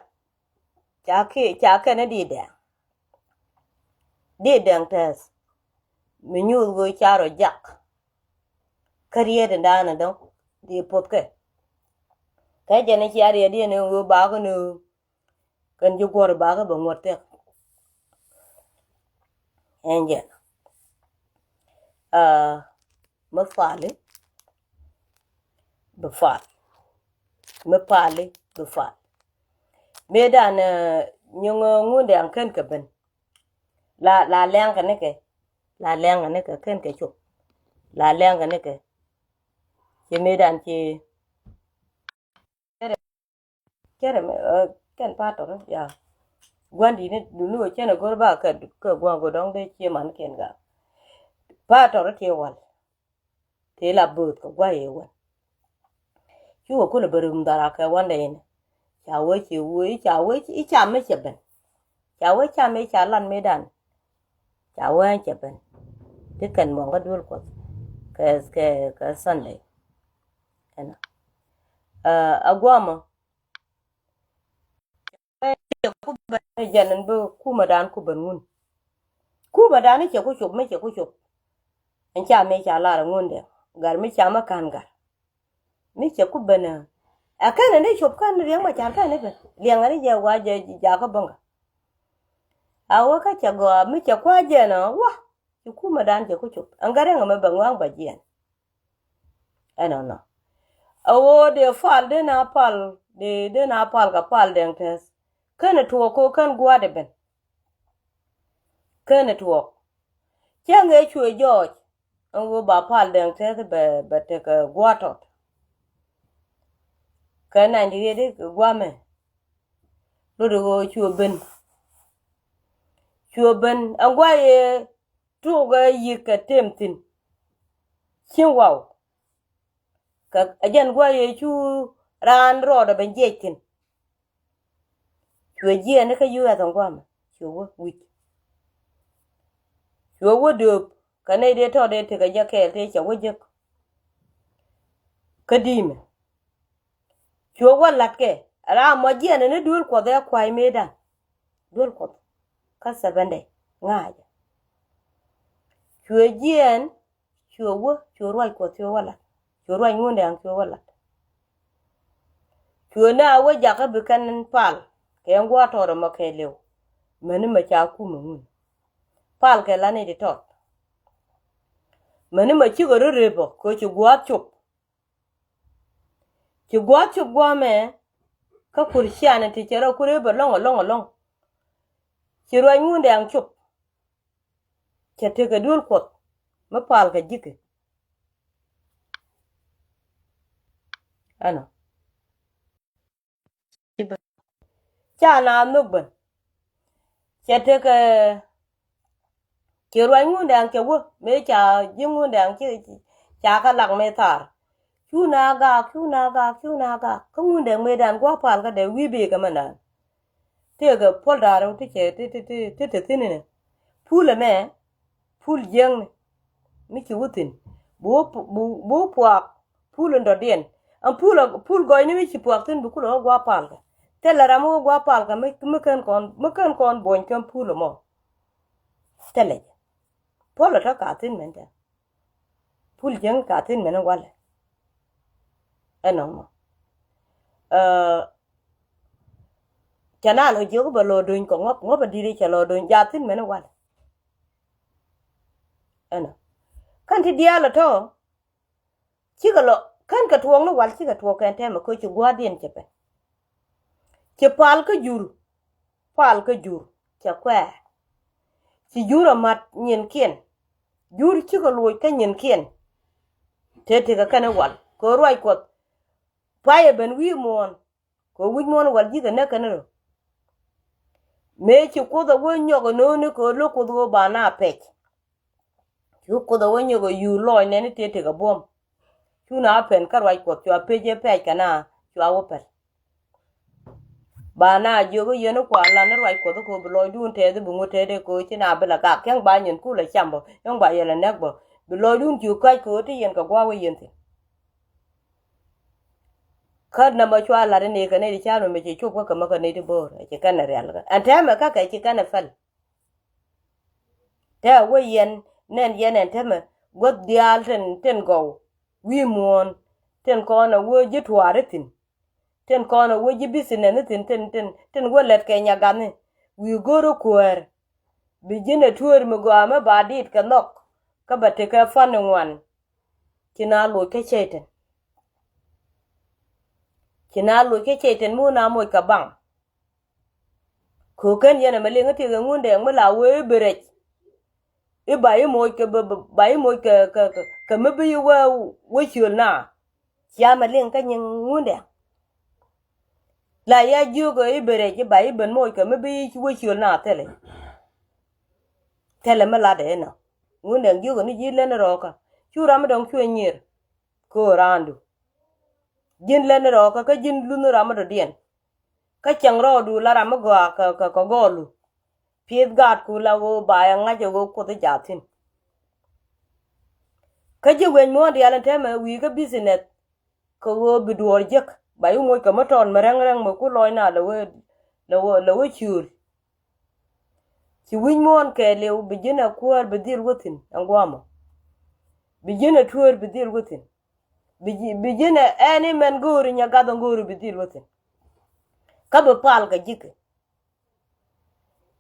cha ke ne di de tes menyu go charo jak kariye nana don di potke ka jene chi ari di ne go ba ko no kan ju gor ba ga ba ngote enje mafali befal mapali befal medan nyungo ngunde an ken kaben la leng kan ke la leng ne ke ken ke chup la leng ne ke che medan che kere me ken pato ya gwandi ne dunu che na gorba ka gwa go dong de che man ken ga pato ke wal te la but ko gwa ye wa chu ko le berum dara ka wanda yin chawe che wo chawe chi cha me che ben chawe cha me cha lan medan chawe che ben tikan mo ga dul ko ka Sunday ana agwama ku ban janan bu kuma dan ku ban ngun kuma dan ke ku chup me ke ku chup en cha me cha la ngun de gar me cha ma kan gar me ke ku bana akana ne chup kan riang ma cha kan ne ben liang ani je wa je ja ka banga awa ka cha go me ke kwa je na wa kuma dan ke ku chup an gare ngam ba ngwang ba jian ana no awo de fal de na pal de na pal ka pal den tes kana tuwo ko kan gwa de ben kana tuwo change chue George ngo ba pal den tes be te ka gwa tot kana ndi de gwa me lo do chue ben angwa ye tu ga yi ka temtin chin wow ka ajan gwa ye chu ran ro da ben jekin chue je ne ka yu ya tong gwa me chue wi chue do kana de to de te ga ja ke te cha wo je kadime chue lat ke ara mo je ne dul ko de kwai medan dul ko ka sabande ngaja chue jien chue roi ko chue wala chue roi ngunde an chue wala chue na we ja ka bikan pal ke ngwa toro ma ke lew meni ma cha ku mun pal ke lani de tot meni ma chi go rebo ko chi gwa chup gwa me ka kursiane ti chero kurebo long chi roi ngunde an chup ke te ke dul ko ma pal ka jike ano cha na nugban ke te ke roi ngunde an ke wo me cha jingunde an ke cha ka lak me tar kuna ga ka ngunde me dan gwa pal ka de wibe ka manan te ga pol daro te ke te tinene pule me pul jeng mi ki wutin bu puak pul ndo den an pul goy ni mi ki puak tin bu kulo gwa pal ka te la ramu gwa pal ka me kan kon bon kan pul mo tele pol ta ka tin men ta pul jeng ka tin men wala eno Chana jogo ba lo doin ko ngop diri cha lo doin jatin mena wal ana kan ti diala to chigalo kan ka tuong no wal chiga tuo kan tema ko chi gwadien chepe che pal ka jur cha kwa chi jura mat nyen kien jur chiga lo ka nyen kien tete ka kana wal ko roi ko paye ben wi mon ko wi mon wal jiga na kana me chi ko da wo nyogo no ni ko lo ko do ba na pek chu ko da wo nyogo yu lo ne ni tete ga bom chu na pen ka roi ko chu peje pe kana chu awo pe ba na jogo yeno kwa la na roi ko do ko lo dun te de bu ngote de ko chi na bela ka kyang ba nyen ku la chambo yong ba yela nek bo bu lo dun chu kai ko ti yen ka gwa we yen ti kad na ma chwa la ne ka ne di chalo me chi chu ko ka ma ka ne di bor chi kana real ga anta ma ka chi kana fal ta we yen nen yen en teme god dial ten go wi mon ten ko na wo ji tware tin ten ko na wo ji bisine ne ten wo let ke nya gane wi goro kwer bi jine tuer me go ama ba dit ka nok ka bate ka fan ngwan kina lo ke cheten mu na mo ka bang ko ken yana mali ngati ga ngunde ngala we berech e bayi mo ke bayi mo ka mabi we chul na ya mali ka nyin ngunde la ya jugo e berech bayi ben mo ka mabi we chul na tele mala de no ngunde jugo ni jile na roka chura madong chwenyir ko randu jin len roka ka jin lunu ramado dien ka chang ro du la ram go ka golu piet gat ku la go ba ya nga go ko de jatin ka je wen mo di alan tema wi ka business ko go biduor jek ba yu mo ka maton mereng mo ku loy na le we chur ci win mon ke le bijina kuar bidir wutin angwamo bijina tuor bidir wutin bijina any men guru nya gadon guru bidir wutin ka be pal ka jike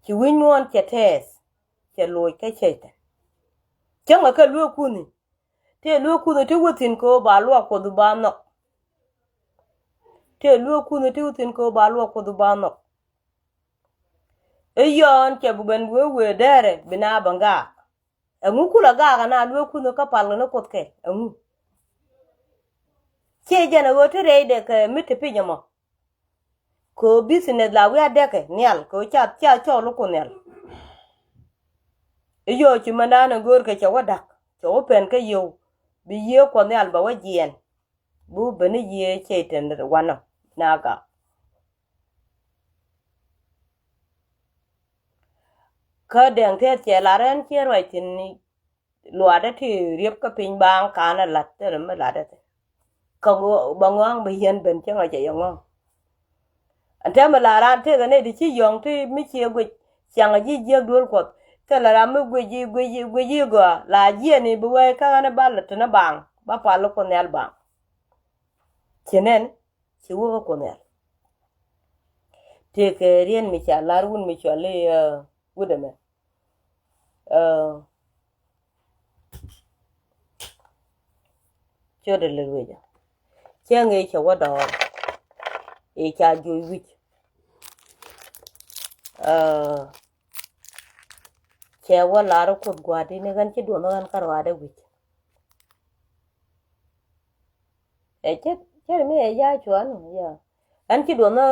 ci win mon ke tes ke loy ka chete changa ka lu kuni te lu kuni te wutin ko ba lu ko du ba no te lu kuni te wutin ko ba lu ko du ba no e yon ke bu ben we dere bina banga engu kula ga na lu kuni ka pal no ko ke engu ke jana go te re de ke mite pinyamo ko business la we adeke nyal ko cha cho lu ko nyal e yo ci mandana gor ke cha wadak cho pen ke yo bi ye ko nyal ba wajien bu bene ye cheten wano naga ka den te che la ren che roi tin ni luade ti riep ka pin bang kana lat te me la de ka go bangong bi yen ben che nga che yong ante me la ran te ne di chi yong ti mi che gwe chang ji je dul ko te la ram gwe ji go la ji ni bu we ka na ba la te na bang ba pa lo ko nel bang chenen chi wo ko nel te ke rien mi cha larun mi cha le wudeme chode le weja chenge cha wado e cha ju wich che wala ro ko gwadi ne gan che do no gan karwa de wich e che me e ya chuan ya an che do no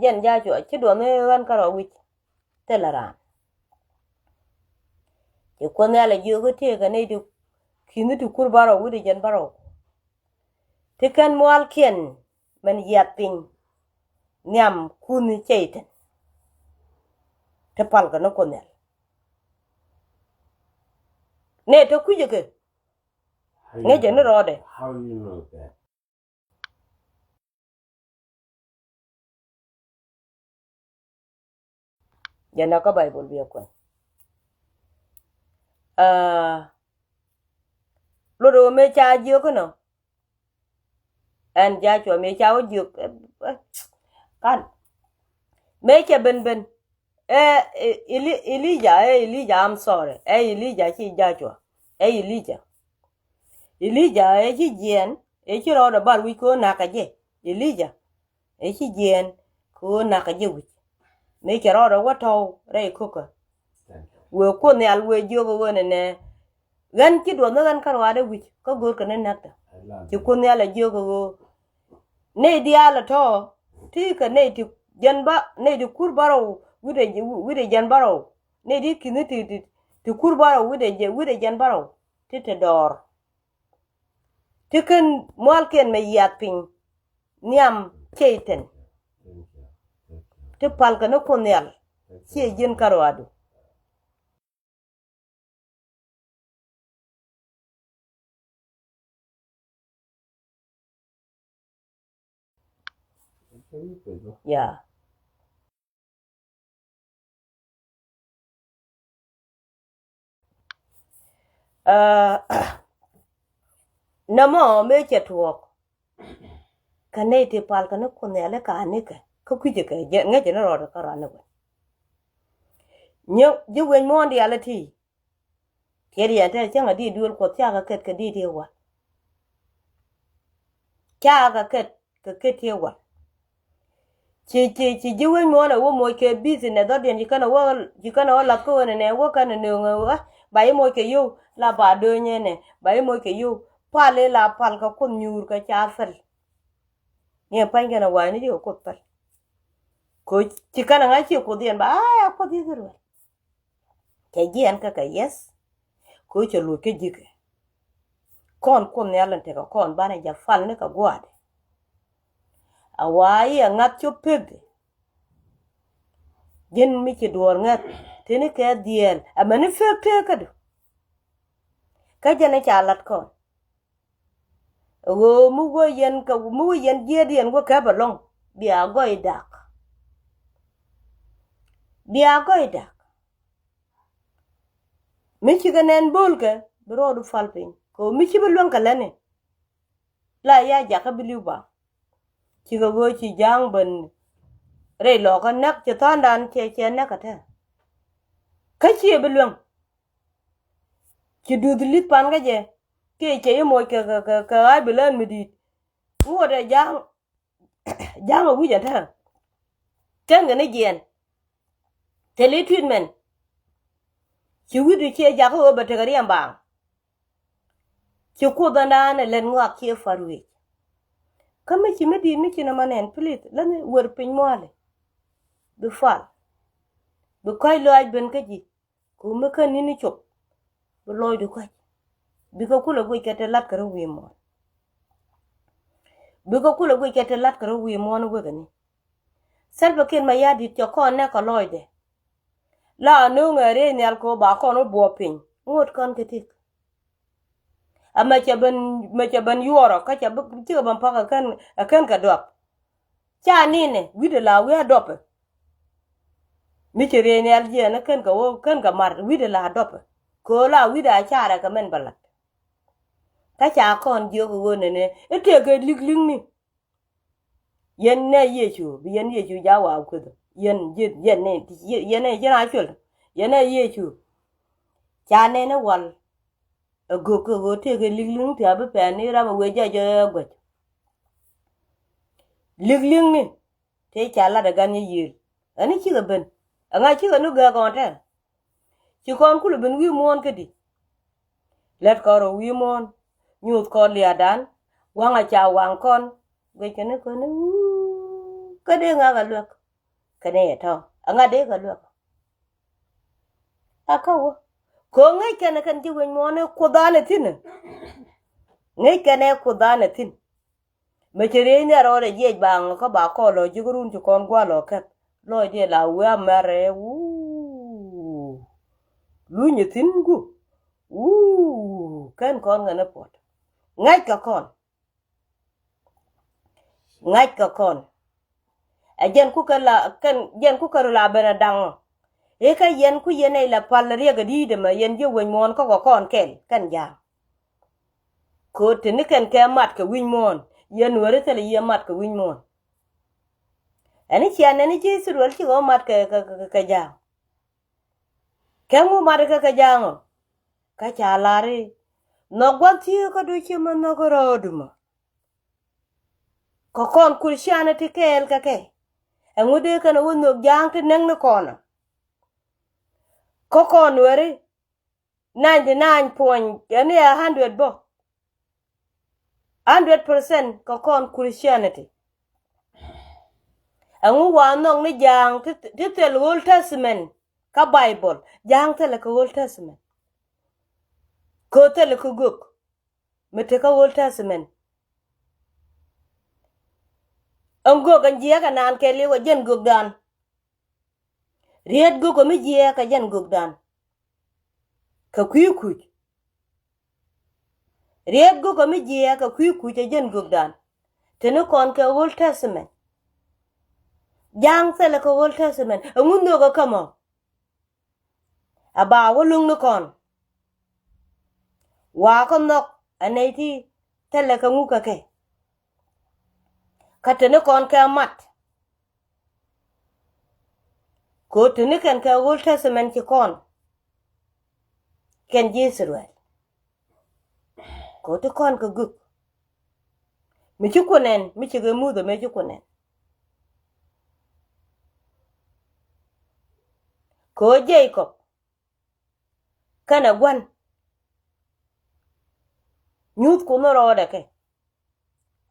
jen ja chu che do no gan karwa wich telara e ko ne ala ju go te ga ne du kinu du kurbaro wudi jen baro te kan moal kien men yaping nyam kuni cheiten te pal ga no konel ne to kuje ke ne je no rode How you know that? je na ka bible bi ko lo me cha ju ko no an ja cho me cha o ju kan me che ben Elijah I'm sorry Elijah chi ja cho Elijah chi jen chi ro da bar wi ko na ka je Elijah chi jen ko na ka je wi me che ro da wa to re ko ko we ko ne al we jo go ne gan chi do no gan karwa de wi ko gor ka ne nakta chi ko ne ala jo go ne dia la to ti ka ne ti jan ba ne di kur baro wide jan baro ne di kiniti ti kur baro wide jan baro ti te dor ti ken molken me yaping niam cheiten ti palka no konel che jen karwadu ya namo me che tuok kane ti palka no konel ka anike ko kuje ke nge je no ro ka rana we nyo je wen mondi alati kedi ante changa di duol ko chaga ket ka di wa chaga ket ka ket wa chi jiwen mo na wo mo ke business do den jikana wala ko ne wo kana ne wa ba yi mo ke yo la ba do nyene ba yi mo ke yo pale la pal ka kun nyur ka cha fel ne panga na wa ni yo ko pal ko jikana nga chi ko den ba ya ko di zuru ke gi an ka yes ko che lu ke jike kon ne alan te ka kon bana ja fal ne ka gwade awai ngat cho peg jen mi ci dor ngat tini ka diel amani fekte ka do ka jana chalat ko wo mu go yen ka mu yen jedien go ka balong biya goy dak mi ci ganen bolke bro du falpin ko mi ci belon ka lane la ya ja ka biliba ci go ci jang ban re lo ka nak ci tandan che nakata ka ci belon ci dudulit pan ga je ke mo ka ai bilan midit wo da jang wuja ta tanga ne gen tele treatment ci wudu che ja ko ba ta gariyan ba ci ko da na ne len ngwa ke farwe kama ci medi mi ci na manen please lan wor pin mole du fal bu koy loy ben ka ji ko me kan ni chop bu loy du koy bi ko kula go kete lat karo wi mo bi ko kula go kete lat karo wi mo no gani selba ken ma yadi to ko ne ko loy de la no ngare ni al ko ba ko no bo pin ngot kon ketik ama chaban yoro ka chabu ti ban pa kan ka dop cha ni ne wi de la wi dop mi chere ni al je na kan ka mar wi de la dop ko la wi da cha ra ka men balat ka cha kon jo go ne ete ke likling ni yen ne yechu bi yen yechu ja wa ku do yen ne jena chul yen ne yechu cha ne wal go te ke likling ti abe pe ni ra we ja jo go likling ni te cha la da gan yir ani chi ga ben anga chi ga no ga kon ta chi kon ku ben wi mon ke di let ko ro wi mon nyut ko liadan wanga cha wang kon we chene ko ne ka de nga ga luk ka ne to anga de ga luk akawo ko ngai kana kan ji wen mo ne ko dane tin ngai kana ko dane tin me chere ne ro de je bang ko ba ko lo ji gurun ji kon gwa lo ka lo de la wa mare lu ni tin gu kan kon ngana pot ngai ka kon ajen ku kala kan jen ku karula bena dang e ka yen ku yene la pal ria ga di de ma yen je wen mon ko kon kel kan ja ko tin ken ke mat ka win mon yen wore tele ye mat ka win mon ani chian ani je surwal chi go mat ka ja kemu mat ka ja ngo ka cha lare no gwanti ka do chi man no goroduma ko kon kul shana ti kel ka ke ngude kana wono jang te neng no kona ko kon were 99 point yani 100 bo 100% ko kon Christianity angu wa nong ni jang te Old Testament ka Bible jang te ka Old Testament ko te ko guk mete ka Old Testament ango kan je ka nan ke liwa jen guk dan riet guk ko mi je ka jen guk dan ka ku riet guk ko mi je ka ku jen guk dan tene kon ka Old Testament jang te ka Old Testament angu no ka kamo aba wolung no kon wa ko nok aneti tele ka ngu ka ke katene kon ka mat ko tene kan ka Old Testament ki kon ken Israel ko to kon ko guk mi chukunen mi chige mudo me chukunen ko Jacob kana gwan nyut ko no rode ke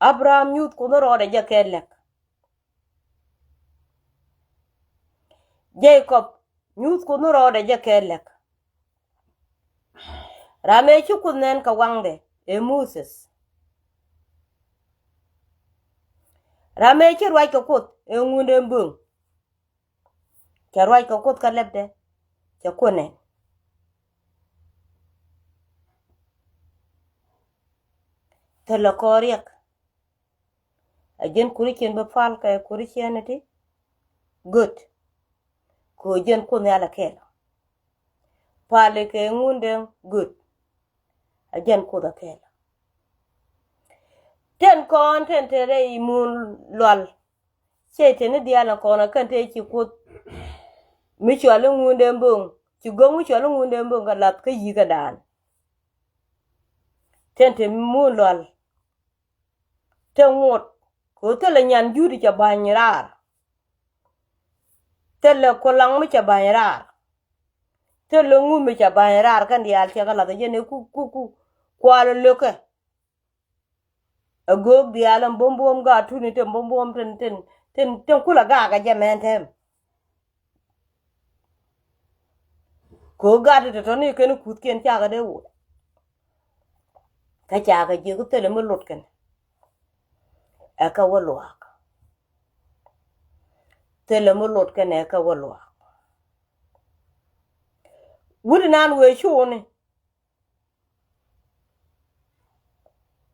Abraham nyut ko no rode jakelek Jacob nyut ko no rode jakelek rame chukunen ka wangde e Moses rame chi rwai ko kut e ngunde mbung cha rwai ko kut ka lebde cha kunen telo koriek ajen kurichen be fal ka kurichen ti good ko jen kun yala kelo pale ke ngunde good ajen ko da kelo ten kon ten tere imun lol chete ne diala kona kan te chi kut mi chwalo ngunde mbung chi gong mi chwalo ngunde mbung ka lat ka yi ka dan ten te mun lol te ngot ko tele nyan juri cha banyirar tele kolang mi cha banyirar tele ngumi cha banyirar kan dial cha kala jene ku kwalo loke agog dial bombom ga tuni te bombom ten kula ga jamen tem ko ga de to ni ken kut ken cha ga de wo ka cha ga ji ku tele mo lot ken aka wolwa tele mo lot ken aka wolwa wuri nan we shuni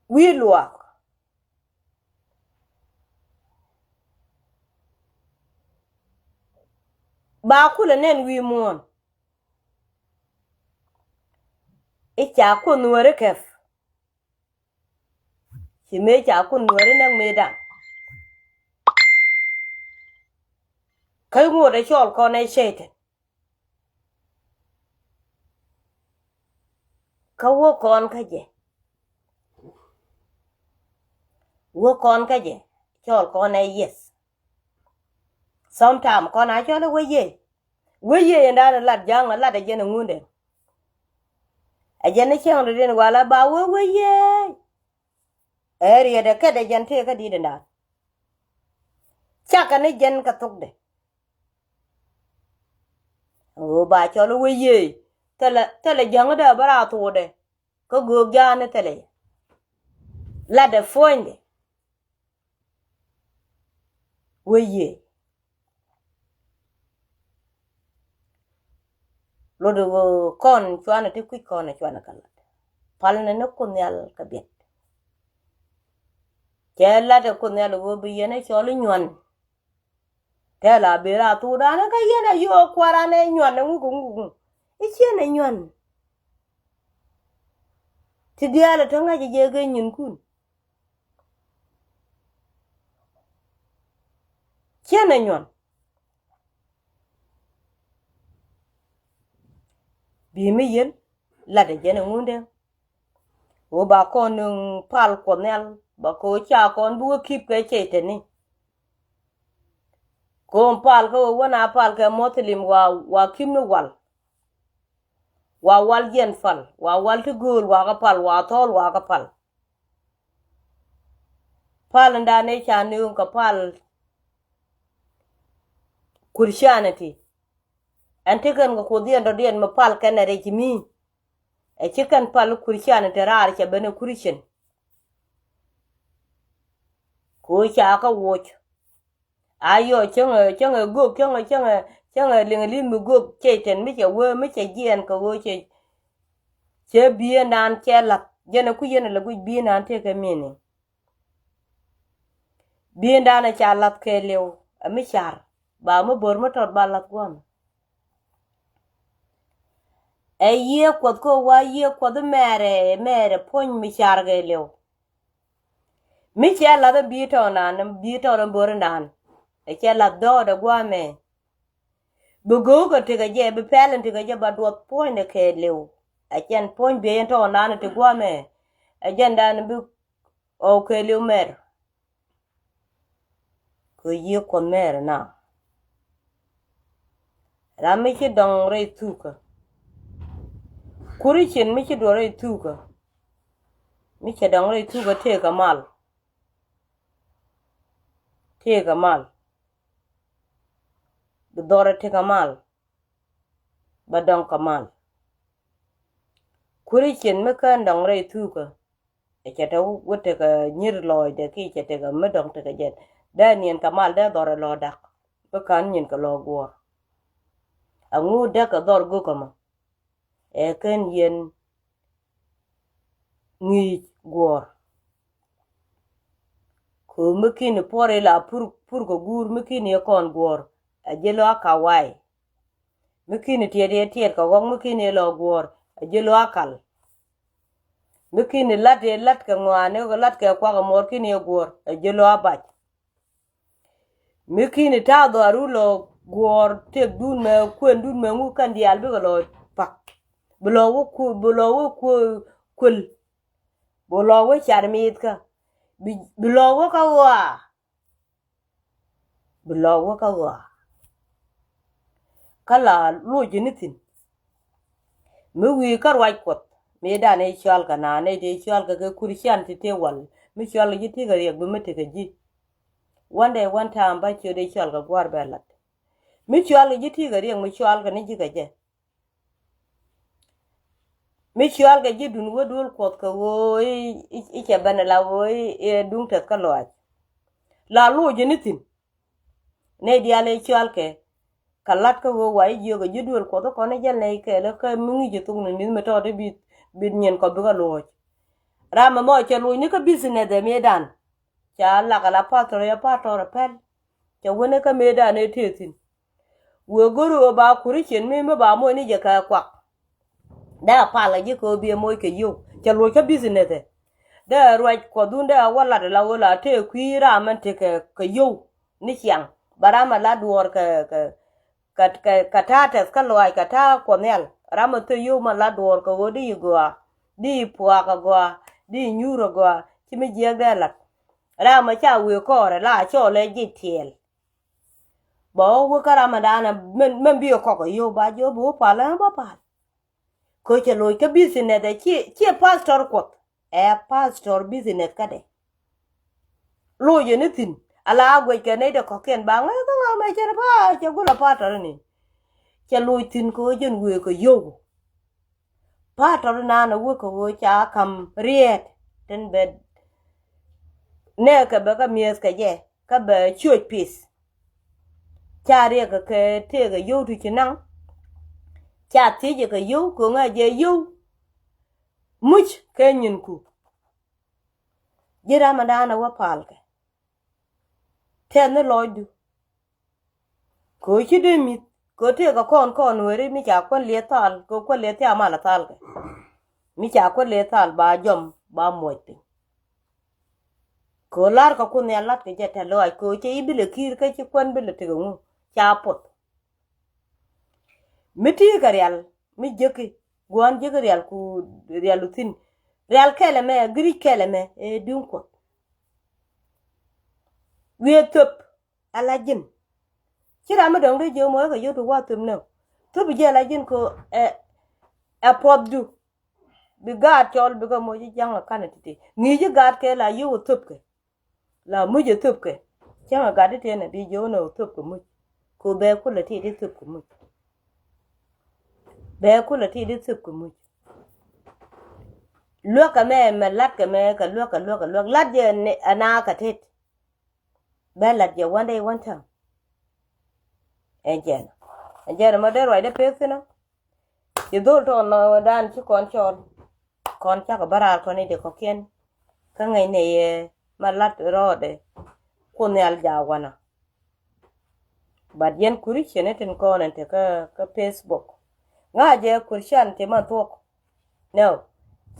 wi lwa ba kula nen wi mon e cha ko nuore kef si me cha ko nuore nang me da kai mo de chol ko ne shete ka wo kon ka je wo kon ka je chol ko ne yes sometime ko na chole we ye nda la jang la de jene ngunde a jene chang de den wala ba we ye area de ka de jante ka di de na chaka ne jen ka tok de o ba chole we ye tele jang da bara to de ko go gane tele la de fonde we ye lo de kon chwana te ku kon chwana kala pal ne no kun yal ka bet kella de kun yal go bi yene chole nyon tela bera tu dana ka yene yo kwara ne nyon ngugu ichene nyon ti diala to ngaje je ge nyin kun chene nyon bi mi yen la de jene ngunde o ba kon pal konel ba ko cha kon bu kip ke chete ni ko pal ko wona pal ke motlim wa kimno wal jen fal wal to gol wa ka pal wa tol wa ka pal nda ne cha ni ka pal kurshanati antikan ko dien do dien ma pal kenere kimi e chikan pal kurshanati rar cha bene kurshen ko cha ka woch ayo chenge go chenge linglim go cheten mi che we mi che gien ko go che bien dan chela jene ku yene le gu bien dan te ke mini bien dan cha lat ke lew mi char ba mo bor mo tot ba lat gwam e ye ko wa ye ko de mere pon mi char ge lew mi chela de bito nan bito ran bor nan e chela do de gwame bu go ko te ge be pelen te ge ba do pon de ke lew a chen point be to na te gwa me a jen dan bu o ke lu mer ko yi ko mer na ra mi chi dong re tuka kuri chen mi chi do re tuka mi chi dong re tuka te ka mal bu dore te ka mal ba dong ka mal kuri chen mi kan dong re tuka e chata wote ka nyir loy de ki chata ka mi dong te ka jet da nien ka mal da dore lo dak ba kan nyen ka lo gwo angu da ka dor go kama e ken yen ngi gwo ko mukini pore la pur ko gur mukini kon gwo ajelo akawai mukini tiede ko gong mukini lo gwo ajelo akal mukini lat ka ngwane ko lat ka kwa mor kini gwo ajelo abach mukini ta do arulo gwo te dun me kwen dun me ngu kan dial bi ko lo pak bulo wo ku kul bulo wo charmit ka bulo wo ka wa kala lo jinitin mi wi karwai kot mi da ne chal kana ne de chal ka kurshan ti te wal mi chal ji ti ga yek bi mi te ji one time ba che de chal ka gwar belat mi chal ji ti ga yek mi chal ka ne ji ga je mi chal ga ji dun wodul kot ka wo i che bana la wo e dun te ka lo la lo jinitin ne dia le chal ke kalat ka wo wai jo ga jidul ko ko ne jel ne ke le ka mungi je tung ni me to de bit nyen ko bi ga lo rama mo che lu ni ka business de medan cha la kala patro ya patro pel che wona ka medan e tetin wo goro ba kuri chen me ba mo ni je ka kwa da pa la ji ko bi mo ke yo che lu ka business de da right ko dun da wala de la wala te ku rama te ka yo ni kyang barama la duor katata kaloi kata konel ramo to yo mala dor ko di gwa di pwa ka gwa di nyuro gwa kimi jegala ramo cha we kore la cho le jitiel bo wo karama dana men bi ko yo ba jo bo pala ba pa ko che loy ka business de chi pastor ko pastor business kade lo ye nitin ala gwe ke ne de ko ken ba nga nga me che ba che gula pastor ni cha lui tin ko jen we ko yo pa to na na we ko wo cha kam riet ten bed ne ka ba ka mies ka je ka ba chuột pis cha rie ka ke te ga yo tu chinang cha ti je ka yo ko nga je yo much ke nyin ku jira ma dana wa pal ke te ne loidu ko chi de mi ko te ga kon were mi cha kon le tal ko le te amala tal ke mi cha kon le tal ba jom ba moite ko lar ka kun ya lat ke jeta lo ai ko che ibile kir ka chi kon bile te ngu cha pot mi ti ga real mi jeki gon je ga real ku real tin real kele me gri kele me e dun ko we top ala jin kira ma dong de je mo ga yo to wa tum no to bi je la jin ko e pot du bi ga tol bi ga mo ji jang kan ti ni ji ga ke la yo top ke la mu je top ke jang ga de te na bi jo no top ko mu ko be ku la ti de top ko mu be ku la ti de top ko mu lo ka me lat ka me ka lo lat je ana ka tet be lat je one day one time enjen ma de roi de pesina ti dol to no dan chi kon chon kon cha ka barar ko ni de ko ken ka ngai ne ma lat rode ko ne al jawana bad yen kuri chene ten ko ne te ka Facebook nga je kurshan te ma to no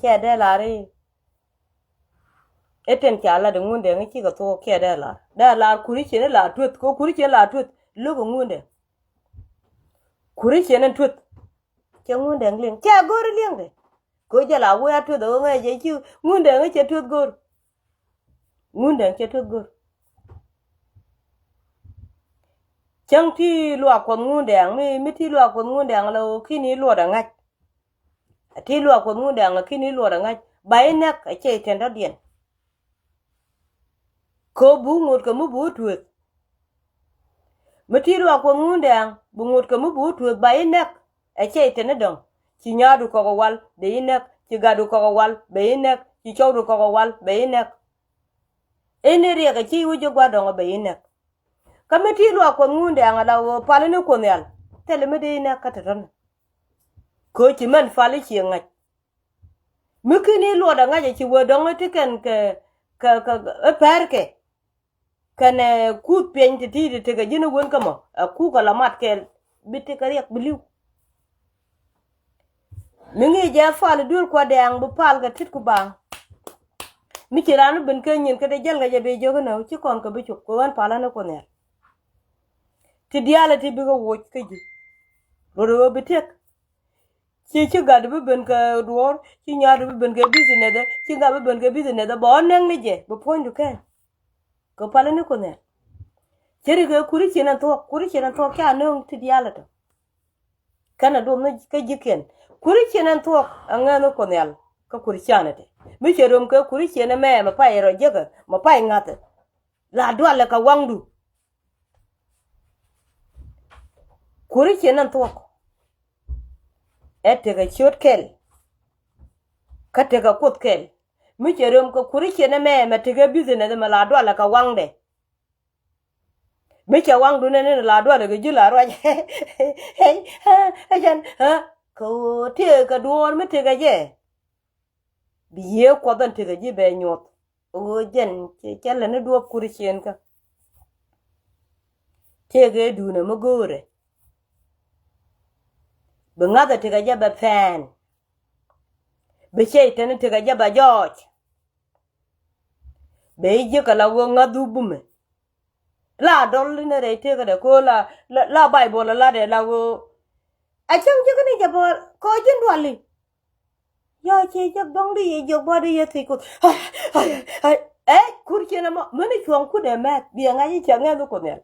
ke de lari eten kala de ngunde ngi ki ga to ke de la kuri chene la tut ko kuri chene la tut lu ko ngunde kuri chene tut ke ngunde ngling ke gori liang de ko jala we atu do nga je chi ngunde nga che tut gor ngunde che tut gor chang ti lwa ko ngunde mi ti lwa ko ngunde lo kini lwa da nga ti lwa ko ngunde kini lwa da nga bai nak che tenda dien ko bu ngut ko mu bu tuet mi ti lwa ko ngunde bu ngut ko mu bu tuet bai nak che tenda dong ci nyaadu ko wal be inek ci gadu ko wal be inek ci chawdu ko wal be inek ene riga ci wujo gwado be inek kameti lo ko ngunde ngala wo palene ko nyal tele me de inek kataton ko ci man fali ci ngaj mukini lo da ngaje ci wodon tiken ka perke kane ku penti ti te ga jina won kama ku ko la mat ke bitti kariak biliw mingi ja fal dul ko de ang bu pal ga tit ku bang mi ci ranu ben ke nyin ke de jal ga be jogo na ci kon ko bi ci ko wan pala na ko ne ti diala ti bi go wo ke ji ro bi tek ci ga du ben ka duor ci nyaadu ben ke business de ci ga ben ke business de bo nang ni je bu point ke ko pala na ko ne ci ga kuri ci na to ka no ti diala to kana do na ke jiken kuri chenen to angano konel ka kuri chanete mi cherom ka kuri chene me ma pa ero jega ma pa ngate la dwale ka wangdu kuri chenen to ete ga chot kel ka te ga kot kel mi cherom ka kuri chene me ma te ga bizene de ma la dwale ka wangde mi che wangdu ne la dwale ga jula ro hey ha jan ha ko te ka duor me te ga je biye ko dan te ga je be nyot o jen che chelle ne duop kuri chen ka te ga du na magore be ngada te ga je be fan be che te ne te ga je ba joj be je ka la wo ngadu bume la dol ne re te ga de ko la bible la de la wo achang je kani jabor ko jin wali ya che jab dong di je body ye tiku kurche na mo mani chuang ku de mat bi nga ji changa du ko ne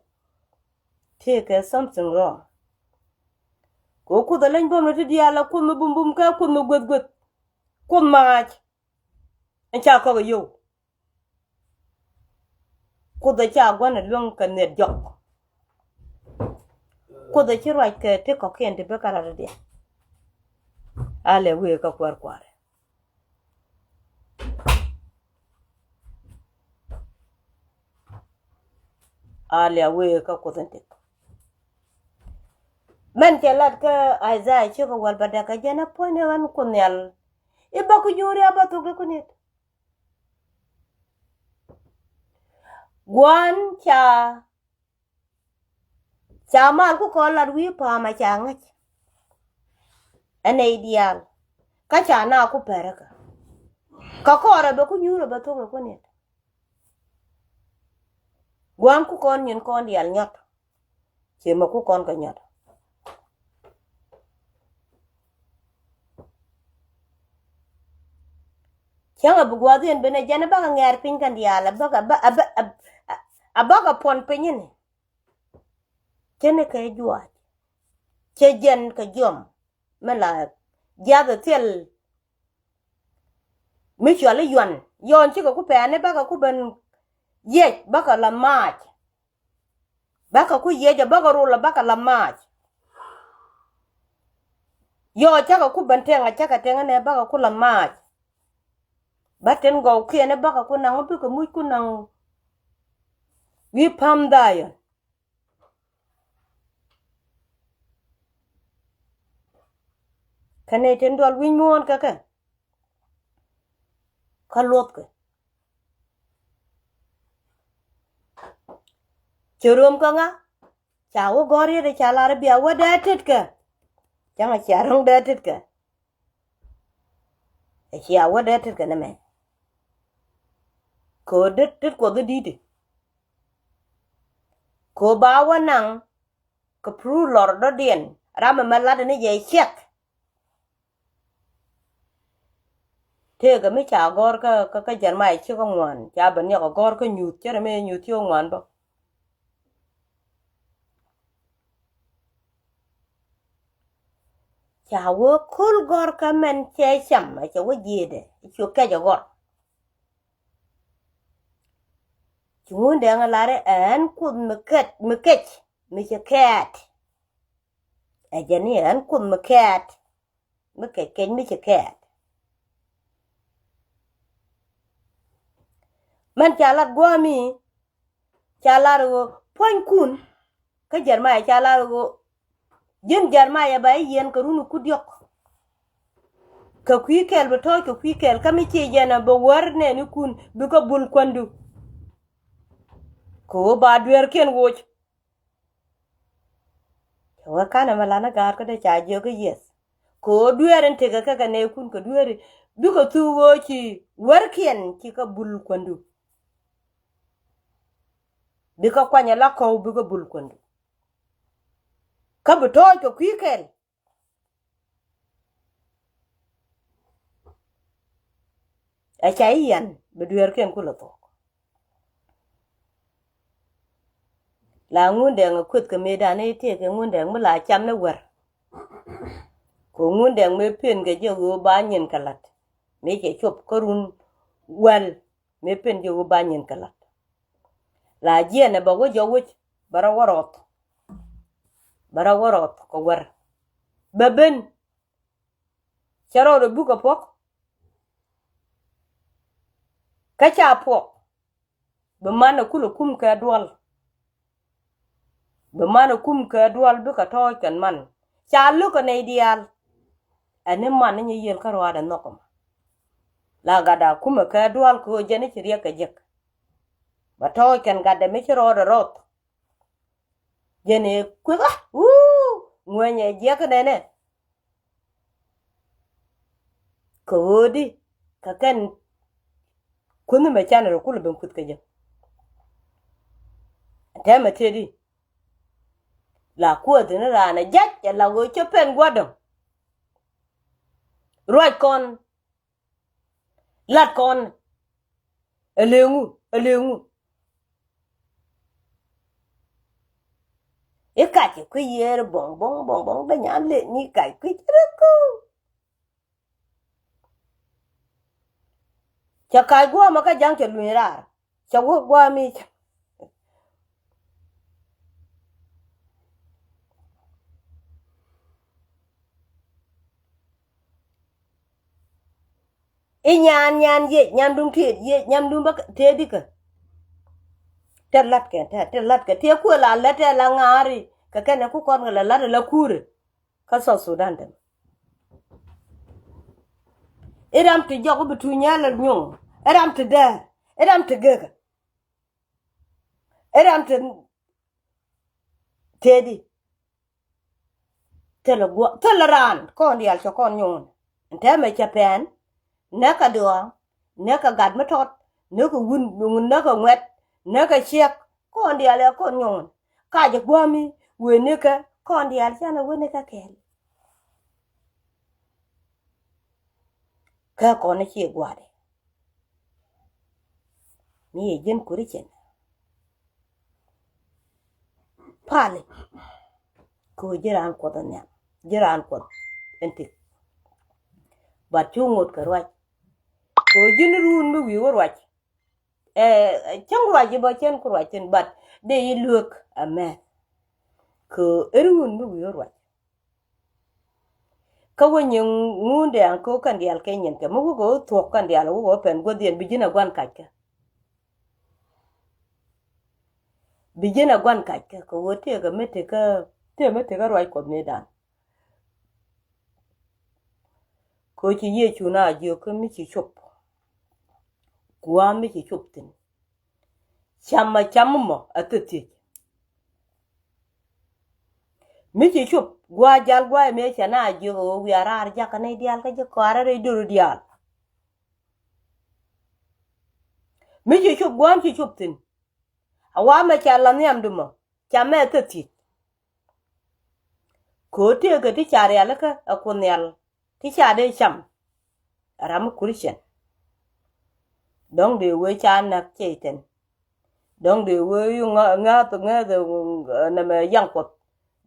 take something wrong ko ku da len bom ti dia la ku mu bum bum ka ku mu god god ku ma en cha ko yo ku da cha gwan long kan ne jok ko da ci roi ke te ko ken de be kala de ale we ka kwar kware ale we ka ko tente men ke lat ka aiza ci ko wal bada ka jana pone wan kunyal e ba ku juri aba to ko net gwan cha mal ku ko lar wi pa ma cha ngach ane ideal ka cha na ku peraka ka ko ra be ku nyuro ba to ko net gwan ku kon nyin kon dial nyot che ma ku kon ka nyot changa bu gwa den bene jana ba ngar pin kan diala ba ka pon pinyin kene ka juat che jen ka jom mala jaga tel mi chwale yon chi ko ku pe ne ba ka ku ben ye ba ka la mach ba ka ku ye ja ba ka ru la ba ka la mach yo cha ka ku ben tenga cha ka tenga ne ba ka ku la mach ba ten go ke ne ba ka ku nang bi ko mu ku nang wi pam da yo kane ten dol wi mon ka lot ka chorom ka nga cha wo gori de cha la bia wa da tit ka changa cha rong da tit ka e cha wa da tit ka na me ko dit tit ko di ko ba wa nang ko pru lor do dien rama malade ne ye check te ga mi cha gor ka jar mai chi ko ngwan cha ban ya gor ko nyut chere me nyut yo ngwan ba cha wo kul gor ka men che cham ma cha wo yede chu ka ja gor chu de nga lare an kud meket mi cha kat a jani an kud meket ken mi cha kat man cha lat gwa mi cha lar go pon kun ka jar mai cha lar go jin jar mai ba yen ka runu kudyok ka kwikel ba to ka kwikel ka mi ce jana ba war ne ni kun bi ka bul kwandu ko ba dwer ken woch wa kana malana gar ka da cha je ga yes ko dwerin te ka ne kun ka dweri bi ka tu wochi war ken ki ka bul kwandu bi ka kwanya la ko bi ka bul kwandu ka ba to ka kwikel a cha yan ba dwer ken kula to la ngunde nga kut ka meda ne te ke ngunde mu la cham ne wer ko ngunde me pen ge je go ba nyin kalat me ke chop korun wal me pen je go ba nyin kalat la je ne ba go jo wich bara warot ko wer beben charo do buka pok ka cha pok be man ku lo kum ka dwal be man kum ka dwal be ka to kan man cha lu ko ne dial ane man ni yel ka ro da nokom la gada kuma ka dwal ko jeni chiriya ka jek ba to kan gada me chiro da rot jeni ku ngwenye jek ne ko di ka kan kunu me chan ro kulu ben kut ka jek ta me tedi la ko de na rana jek la go chopen gwadon roi kon lat kon elengu e ka ti ku yer bong ba nya le ni kai ku ku cha kai gwa ma ka jang ke luira cha wo gwa mi e nyan ye nyan dum ti ye nyan dum ba te di ka ter lat ke te ku la ngari ka ne ku kon la kure ka so Sudan den eram ti jogo bitu nyala nyong eram ti da eram ti gega eram ti tedi teleran kon dial cho kon nyon ente me chapen naka do naka gad matot naka wun naka ngwet naka chek kon dial kon nyon ka je gwami we naka kon dial chana we naka kel ka kon chi gwade ni jen kurichen pale ko jiran ko dan ya jiran ko enti ba chungot ka rwaj ko jin run mi wi rwaj chang rwaj ba chen ko rwaj ten bat de yi look a me ko erun mi wi rwaj ka wonye ngunde an ko kan dial kenyen ke mu go to kan dial go pen go dien bijina gwan kaka bijina gwan kaka ko wote ga mete ka rwaj ko medan ko ci ye chuna je ko mi ci chop kwa mi ci chop tin chammo atati mi ci chop gwa jal gwa me chana je o wi arar ja kan dial ka je ko arare duru dial mi ci chop gwa mi ci chop tin awa ma chala ni amdumo chame atati ko te ga ti chare alaka akunyal ti chade cham ram kurishen dong de we cha nak cheten dong de we yu nga to na me yang pot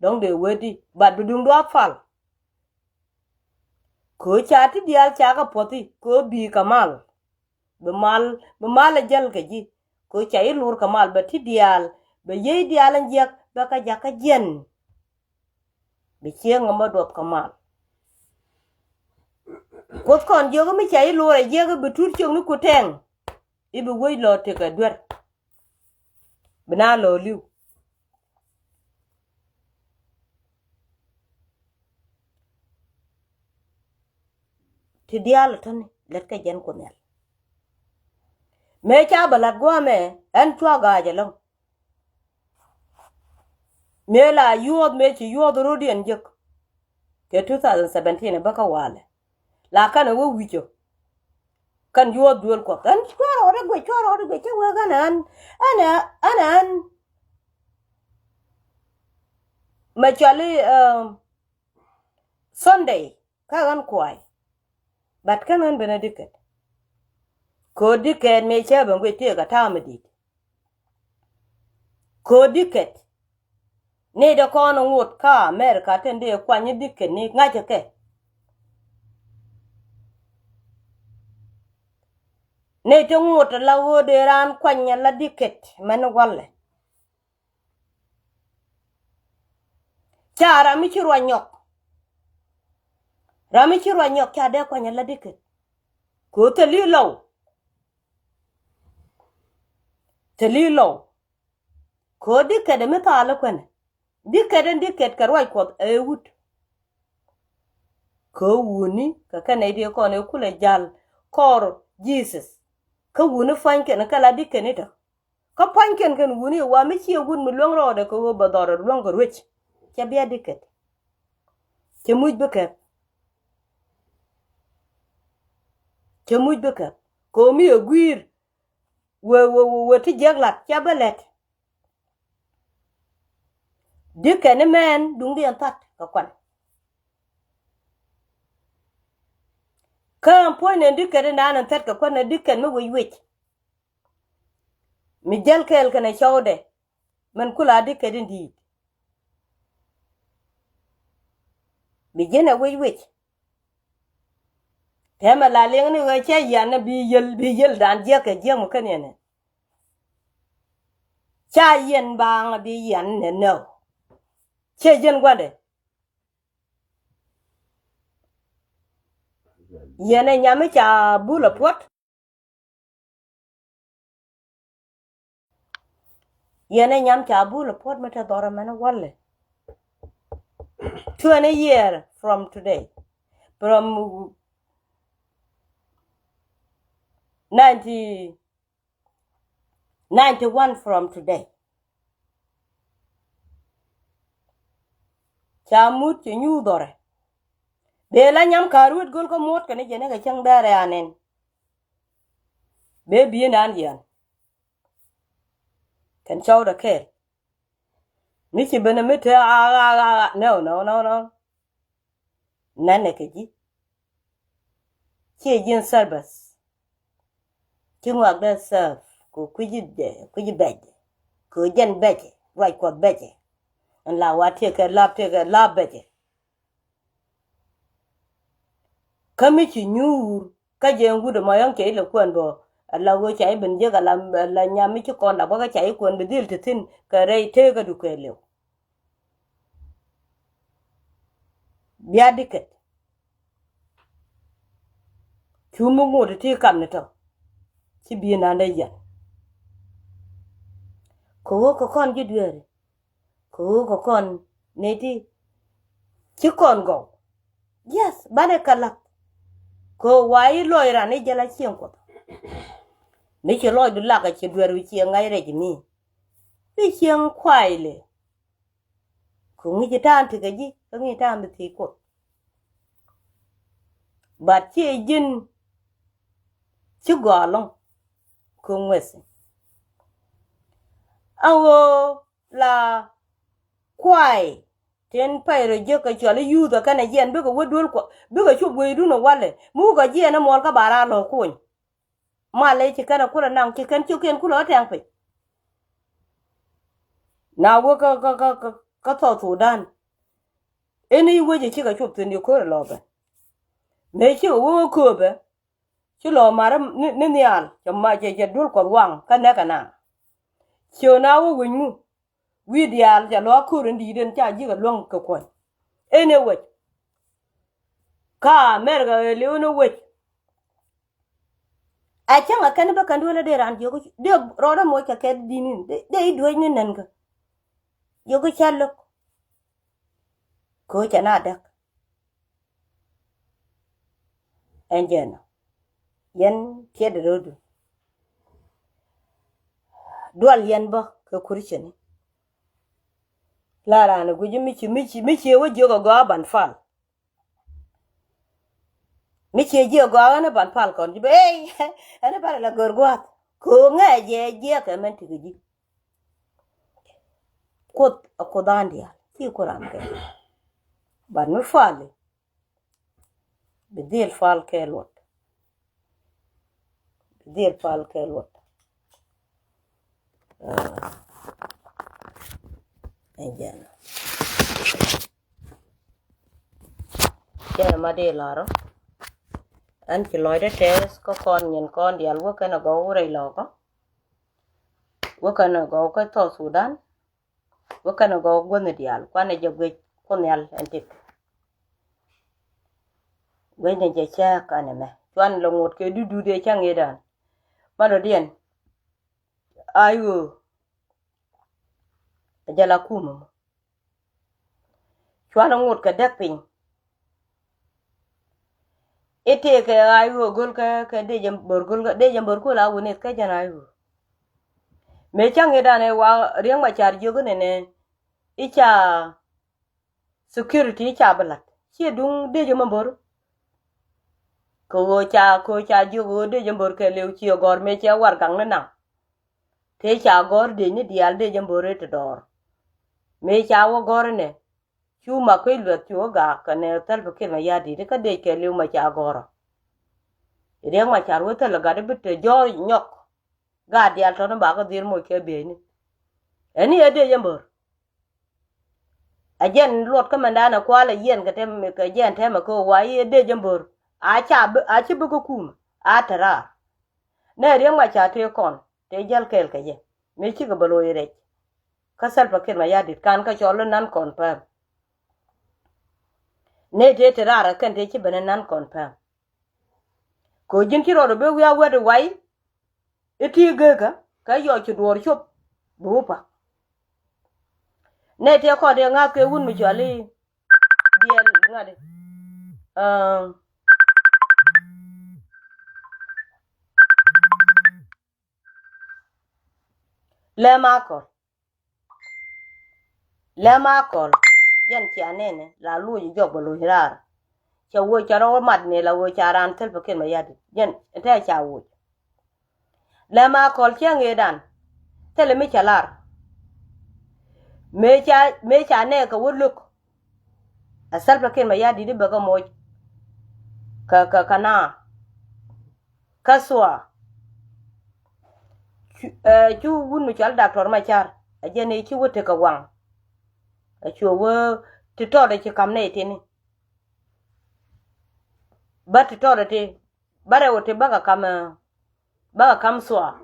dong de we di bat dung do fal ko cha ti dial cha ka poti ko bi kamal be mal jal ke ji ko cha ilur kamal ba ti dial be ye dial njek ba ka jaka jen be chieng ma dot kamal ko kon jogo mi cha ilur je ga betur chung ni ku teng ibe we lo te ka dwer bna lo liu ti dial tan let ka jen ko nel me cha balat go me en chwa ga je lo me la yuod me chi yuod rodien jek ke 2017 baka wale la kana wo wicho kan yuod duel ko tan choro gwe che we anan ma chali Sunday ka gan kwai bat kanan benedict ko diket me che ban gwe te ka tamadi ko diket ne da kono ngut ka America tende kwanye diket ni ngaje ke ne to ngut la wo de ran kwanye la diket man walle cha rami chirwa nyok cha de kwanye la diket ko te lilo ko diket me tale kwene diket karwai ko ewut ko wuni ka kana ide ko ne kula jal kor Jesus ka wuni fanke na kala diket ita ka fanken kan wuni wa mi ci gun mi long ro de ko ba dor long ko rich ke biya diket ke muj beka ko mi ogwir we ti jaglat ke balet diket ne men dung di antat ka kwan kan po ne diket na an antat ka kwan ne diket me we mi jal kel kana chawde man kula diket ndi bi jena we tema la leng ni we che yan bi yel dan je ke je mo kan ne cha yen bang bi yan ne no che jen gwade yene nyame cha bula pot yene nyam cha bula pot mata dora mana walle 20 year from today from 91 from today cha mut che nyu dore be la nyam karut gol ko mot kane jene ga chang dare anen be bi nan yan kan chaw da ke mi ci bene mete no nane ke ji che jin service ti ngwa da serve ko kuji beje ko jen beje right ko beje an la wa te ke la beje kami ci nyur ka je ngudo ma yang ke le kwan bo la wo chai ben je ga la nyami ci kon da ba chai kon be dil tin ka rei te ga du ke le biya diket chumu ngode ti kam ne to ci bi na da yan ko kon ji duere ko kon ne ti ci kon go yes bane kala ko wai loira ne jala chien ko ne ci loy du la ka ci duere wi ci ngai re mi bi chien kwaile ko ngi tan ti ga ji ko ngi tan bi ti ko ba ci jin ci golon ko ngwese awo la kwai ten pairo je ka chole yudo kana yen be ko wodul ko be ko chu gwe du no wale mu ga je na mol ka bara lo kun ma le chi kana kula nang chi kan chu ken kula tang pe na wo ka to Sudan eni weje chi ka chup tin ko lo ba me chi wo ko ba chi lo mara ni nial chama je dul ko wang kana kana chiều nào wo wingu wi dial ja lo ku ren di den cha ji ga long ko ko ene we ka mer ga le no we a changa kan ba kan dole de ran yo de ro da mo ka ke dinin de do ni nan ga yo ko chalo ko cha na dak enjena yen ke de rodu dual yen ba ko kurcheni la ran gu ji mi wo jo go ban fal mi che je go ana ban fal kon ji be ana para la gorgwat ko nga je ka men ti ji ko dandia ti ko ram ke ban mi fal بدي الفال كيلوت بدي الفال كيلوت انجانا جانا ما دي لارو انت لويدا تيرس كو كون ين كون ديال وكنا غو ري لوكو وكنا غو كتو سودان وكنا غو غون ديال كوانا جوغي كونيال انتك وين جاچا كان ما توان لونوت كي دودو دي چانغي دان مانو دين ايو jala kuma chwala ngot ka dak pin ete ka ayu gol ka de jam borgol ka de jam borgol a woni ka jana ayu me change dane wa riang ma char jogo ne icha security cha balat che dung de jam bor ko cha jogo de jam bor ka lew chi gor me cha war gang na te cha gor de ni dial de jam bor te dor me cha wo gor ne chu ma ko lu chu ga ka ne tal ba ke ma ya di ka de ke lu ma cha goro riang ma char wo te la ga de bit jo nyok ga dial to ba ko dir mo ke be ni eni ade yambor ajen lot ka mandana kwala yen ka tem ka jen tema ko wa ade yambor a chi bu ko kum a tara ne riang ma cha te kon te jal kel ka je me chi ga balo ire ka sal pa ke ma ya di kan ka cholo nan kon pa ne te tara kan te chi bana nan kon pa ko jin ki ro be wi a wede wai iti ga ka yo chi dor chop bu pa ne te ko de nga ke wun mi chali diel ngade le makol yen ti anene la lu jog bolo hirar cha wo cha ro mat ne la wo cha ran tel pakin ma yadi yen te cha wo le makol che ngedan tele mi chalar me cha ne ka wuluk asal pakin ma yadi di baga mo kana kaswa chu wun mi chal doctor ma char ajene chi wote ka wang chu wo ti to de chi kam ne tini ba ti to de ti bare wote baga kam swa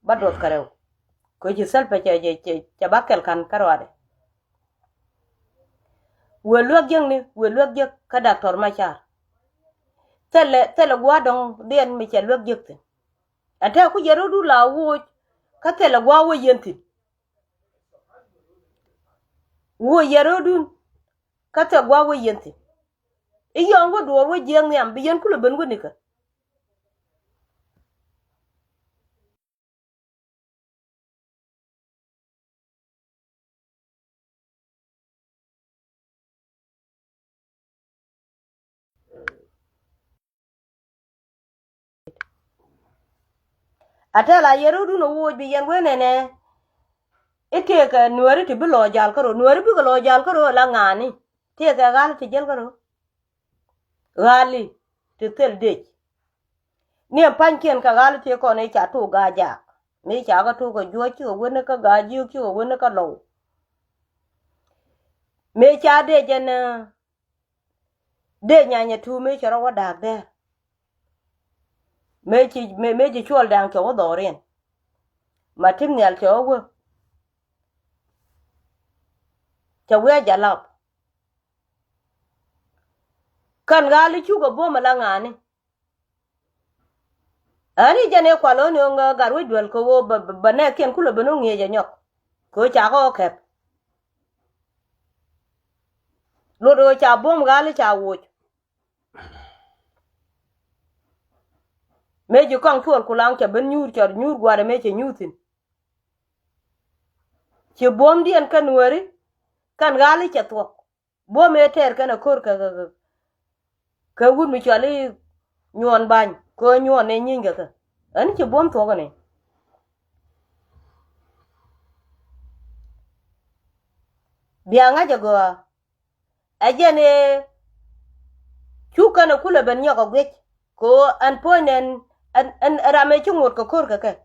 ba dot karew ko chi sal pa cha bakel kan karwade we luak jeng ka doctor ma char tele gwa dong den mi cha luak jek ata ku jero du la wo ka tele gwa wo yenti wo yero dun ka te gwa wo yenti iyo ngo do wo jeng yam bi yen kula ben go nika ata la yero dun wo bi yen we ne ite ka nuori ti bilo jal karo nuori bi lo jal karo la ngani te ka gal ti jel karo gali ti tel de ni pan kien ka gal te ko ne cha tu ga ja mi cha ga tu ko jo chi wo ne ka ga ji chi wo ne ka lo me cha de jen de nya nya tu me cha wa da de me chi chol dang cho do ren ma tim nyal cho wo cha we ja la kan gal chu go bo ma la ngani ari jane kwalo ni nga garwe dwel ko wo bane ken kulo beno ngie ja nyok ko cha ko kep lo cha bom gal cha wo me ju kan chol kulang cha ben nyur gware me che nyutin che bom dien kan wori kan gal cha to bom e ter kana kor ka wun mi chali nyon ban ko nyon ne nyinga ka an che bom to ne bianga jago ajene chuka na kula ben nyoko gwech ko an poinen an rame chungot ko kor ka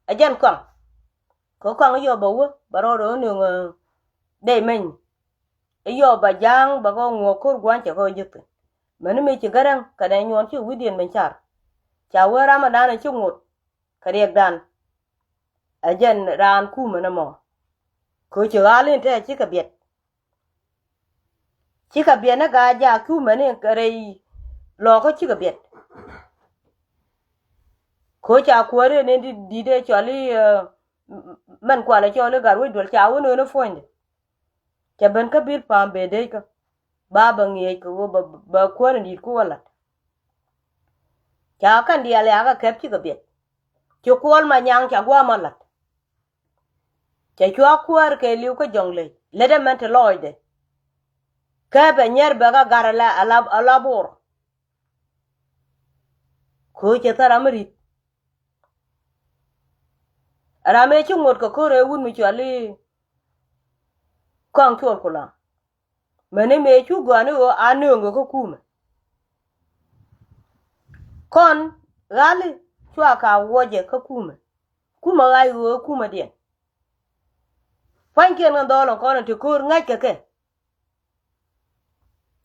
ajan kwang yo ba wo baroro ni ngo de men yo ba jang ba go ngo kor gwan che ko jit men me chi garang ka da nyon chi widien ben char cha wo ramadan chungot ka rek dan ajan ran ku men mo ko chi galin te chi ka biet na ga ja ku men ka re lo ko chi ka biet ko cha kwore ne di de chali man kwala chole garwe dol cha wono no fonde cha ben ka bil pambe de ka baba ngie ko ba kwore di ko wala cha kan dia le aga kep chi ka biet cho kwol ma nyang cha gwa malat cha chwa kwor ke liu ko jongle le de men te loide ka be nyer ba ga garala alabor ko che taramri rame chungot ko kore wun mi chali kong chol kula mene me chu gani o anungo ko kuma kon gali chwa ka woje ko kuma gai wo kuma dien fanken ngandolo kono te kur ngai ke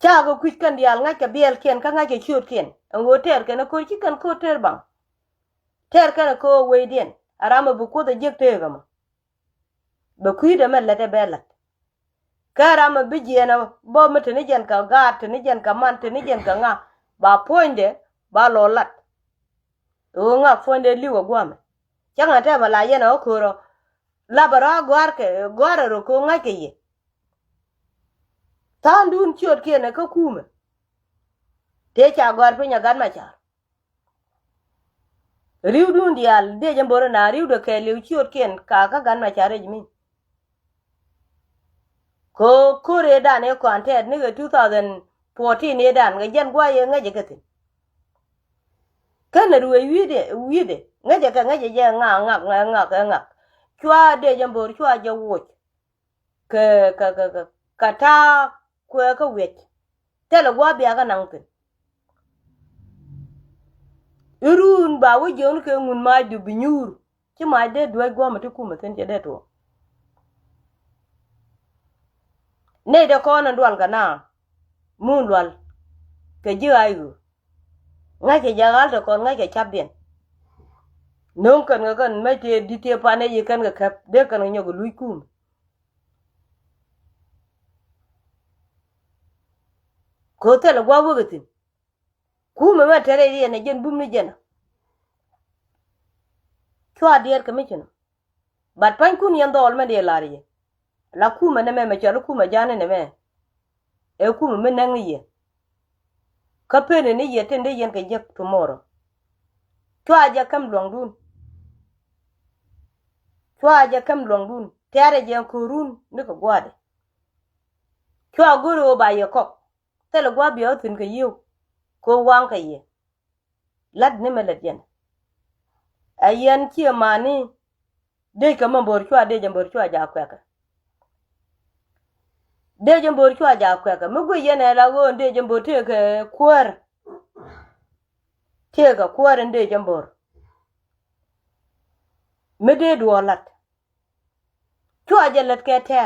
cha go kwit kan dial ngai ka biel ken ka ngai ke chut ken ngo ter ken ko chi kan ko ter bang ter kan ko we dien arama bu ko de jek te gama ba kuida mel lete belat karama bijena bo mete ni jen ka gat ni jen ka man ni jen ka nga ba poinde ba lolat o nga fonde liwo gwame changa te bala yena okoro labara gwaro ko nga ke ye tandun chot kene ka kuma te cha gwar pinya gan ma cha riudun dial de jamboro na riudo ke liu chot ken ka gan ma cha rejmi ko kore dan e kwanted ni 2014 ne dan ga jen gwa ye nga jeketin kana ruwe wide nga jeka nga je nga chwa de jambor chwa je wo ka ta ko ka wet tele gwa bia ga nangtin irun ba wo jon ke ngun ma du binyur ti ma de dwe gwa mate kuma ten je de to ne de ko na dwal kana mun dwal ke ji ayu nga ke jagal to kon nga ke chabien non kan nga kan me te di te pa ne ye kan ga kap de kan nga go lui kum ko tele gwa wo gatin kuma ma tere ye ne jen bum ni jena chwa der ka michino bat pan kun yan dol me de lariye la kuma ne me chalo kuma jane ne me e kuma me nang ye ka pene ni ye tende yen ka jek tomorrow chwa ja kam long dun tare jen kurun ni ka gwade chwa guru ba ye kok tele gwa bi otin ka yiw ko wang ka ye lad ni me lad yen ayen chi mani de ka mambor chwa de jambor chwa ja kweka de jambor chwa ja kwa ka mu gwe yene la go de jambor te ke kwar te ga kwar de jambor me de do lat chwa ja lat ke te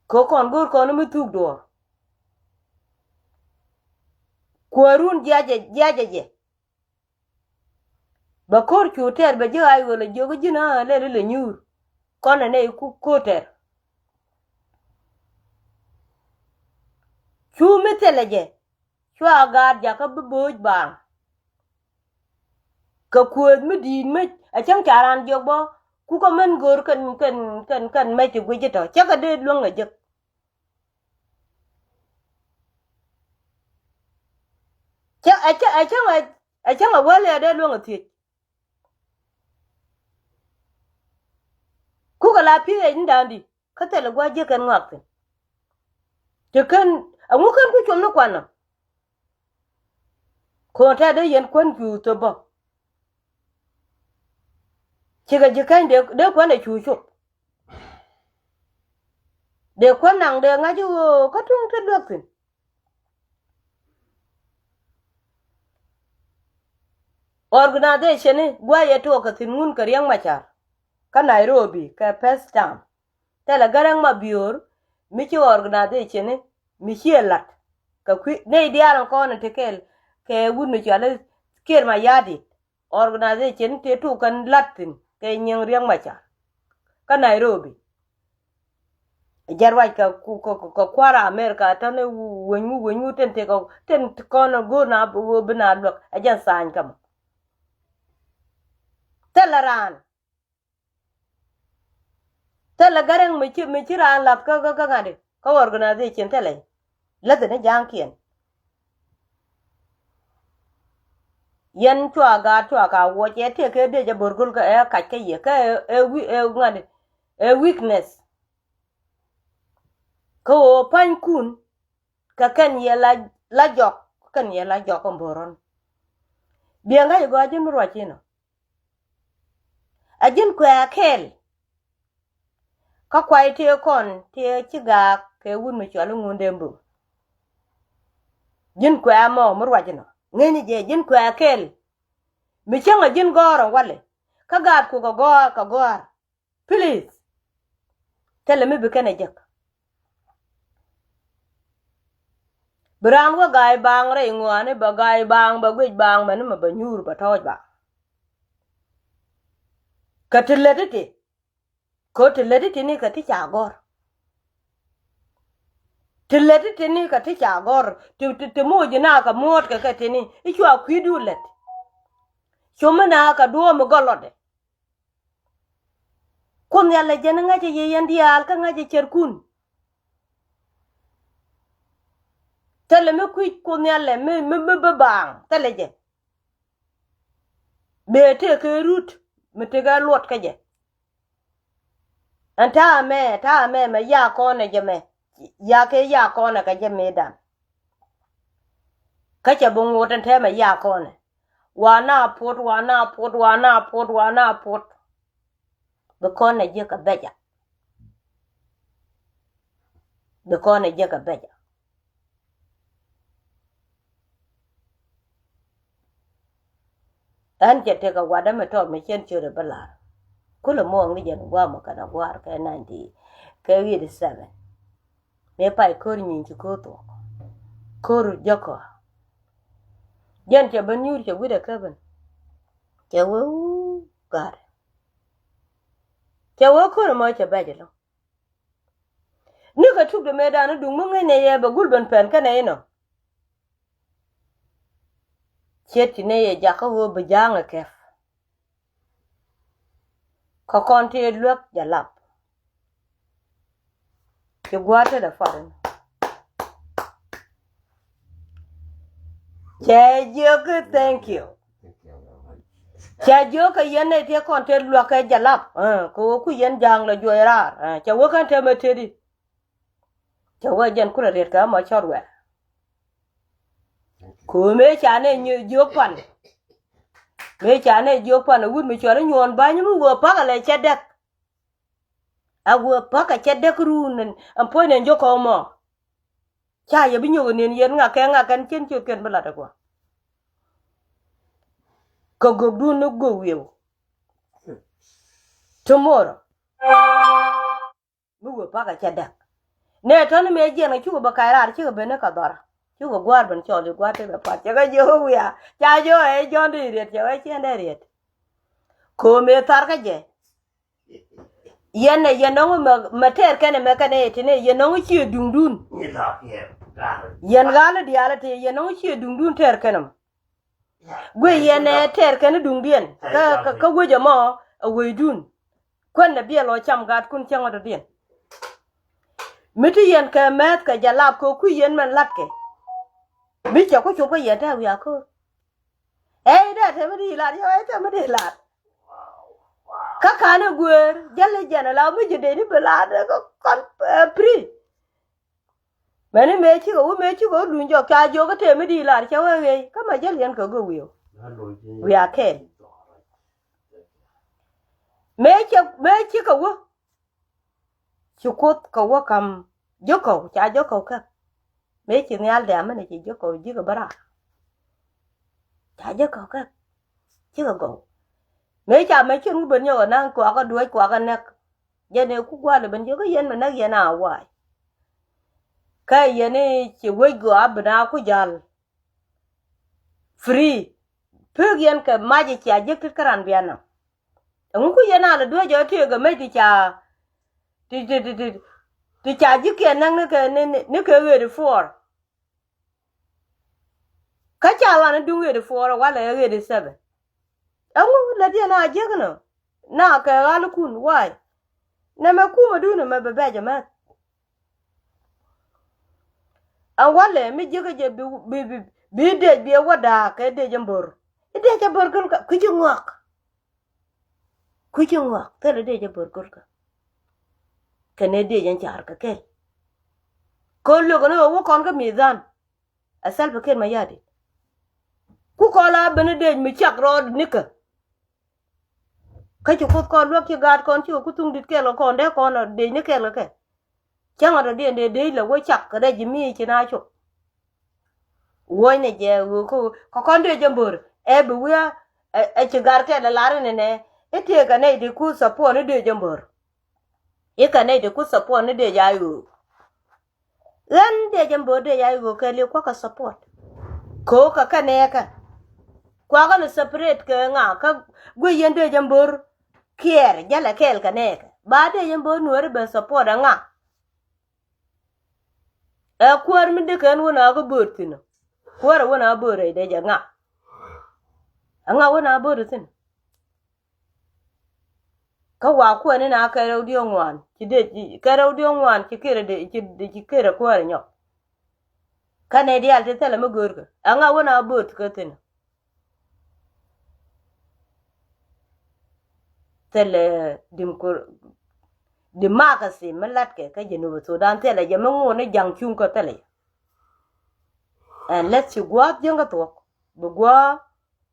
ko kon gur kon mu tuk do kwarun jaje ba kor chu ter ba je ay wala jogo jina le nyur kon ne ku ko ter chu me teleje chwa gar ja ka boj bang ka kuod mi din me a chang charan jog bo ku ko men gor kan me ti gwe to cha ka de luong a jek cha a chang a wale de luong a ti ku ka la pi e ndandi ka tele gwa je kan ngak te kan a ngu kan ku chom no kwana ko ta de yen kwan ku to bo chiga jikan de kwana chu chu de kwanang de nga ju ka tung te dok tin organization gwa ye to ka tin mun kar yang machar ka Nairobi ka Pestam tela garang ma bior mi ci organization mi ci lat ka ku ne diaran ko na tekel ke wunu ci ala ker ma yadi organization te tu kan latin ke nyang riang machar ka Nairobi jarwai ka ko kwara America tane wenyu ten te ko na go na bu bina lok ajan san kam teleran tele garang mi ci ran lat ka ngade ka organization tele lade ne jankien yen chwa ga wo je te ke de burgul ka e ka ke ye ka ngade e weakness ko pan kun ka kan ye la jok kan ye la jok mboron bianga yo ga jin ro chino ajin kwa kel ka kwai te kon te chiga ke wun mi chalo ngunde mbu jin kwa mo murwa jino ngeni je jin kwa kel mi changa jin goro wale ka gat ku ka gor please tell me be kana jak bran wa gai bang re ngwane ba gai bang ba gwej bang man ma ba nyur ba toj ba ka tillediti ko tillediti ni ka ti cha gor tillediti ni ka ti cha gor ti mo jina ka mot ka ti ni i chwa kwidu let chomana ka duo mo golode kon yalla jena ngaje ye yandial ka ngaje cherkun tele me kwit kon yalla me bang tele je be te ke rut me te ga lot ka je anta me me ya ko ne je me ya ke ya ko ne ka je me dan ka cha bongo tan te me ya ko ne wana pot be ko ne je ka beja be ko ne je ka beja an je te ka wada me to me chen chure bala kula mo ngi jen wa mo kana war ka 90 ka wi de 7 me pai kor nyin ci ko to kor joko jen te ban yur ce gude kaban ce wo gar ce wo kor mo ce baje lo ni ka tuk de me da na dung mo ngi ne ye ba gulban pen kana ino cheti ne ye jaka wo be janga kef ko konte luak jalap ke gwata da farin che joke thank you che joke yene te konte luak jalap ko ku yen jang la joira che wo kan te metedi che wo jen kula ret ka ma chorwe ko me chane nyu jopan me chane jopan wud mi chore nyon banyu mu go pagale chedek awo paka chede krun an poinen joko mo cha ye binyo nen yen nga kan chen chu ken bala da kwa ko go du no go wiu tomorrow mu paka chede ne ton me je na chu ba kai ra chu be ne ka dora chu go gwar ban cho le gwar te ba pa ga jo ya cha jo e jo ndi ret jo e chen de ret ko me tar ka je yene yenong ma ter kene me kane tene yenong chi dundun yen gala diala te yenong chi dundun ter kenam gwe yene ter kene dundien ka gwe jamo awe dun kon na bielo cham gat kun chango do dien miti yen ka met ka jalap ko ku yen man latke mi cha ko chopo yeta wi ako da te mi la yo te mi la kakana gwer jalle jana la mu jide ni belade ko kon pri mani mechi ko lunjo ka jo ko te mi di la cha we kama jal yan ko go wiyo we are mechi ko wo chukut ko wo kam joko cha joko ka mechi ni alde amane chi joko jigo bara cha joko ka chi go mấy cha mấy chân bên nhau năng quả có đuôi quả cái nè giờ này cũng qua là bên dưới cái yên mà nó giờ nào hoài cái giờ này chỉ quay gõ bên nào cũng giàu free phước yên cái mai chỉ trả giấc cáiran biển nào ông cũng giờ nào là đuôi giờ thì cái mấy thì trả thì trả giấc cái năng nó cái người được for cái trả là nó đúng người được for hoặc là người được seven ông là dia na jegno na ka gal kun wai na ma ku ma duna ma baba jama an wale mi jega je bi de bi wada ka de jambor de jambor kul ka ku jungwa ta de jambor kul ka ne de jan char ka kel ko lo ko no wo kon ka mizan asal ba kel ma yadi ku ko la bene de mi chak ro nika cái chỗ con lúc kia gạt con chưa có tung đít kia là con đấy con là để nhớ kia là cái chẳng là điện để đấy là quay chặt cái đây chỉ mi chỉ na chỗ quay này giờ có con để chăm bừa em bữa chỉ gạt kia là lá này nè ít thì cái này thì cứ support nó để chăm bừa ít cái này thì cứ support nó để giải u lần để chăm bừa để giải u cái liệu có cái support có cái này cái qua cái separate cái ngã cái quay yên để chăm bừa kier jala kel kanek bade yembo nuer be support nga kwar mi de kan wona go burtino kwar wona bore de ja nga wona burtin ka wa ko ne na ka radio ngwan ti de ka radio ngwan ti kere de ti kere kwar nyo kane di alte tele mo gorga nga wona burt ka tin tele democracy malat ke ka jenu Sudan tele jamango ne jangchung ko tele and let's you go up jenga to bu gwa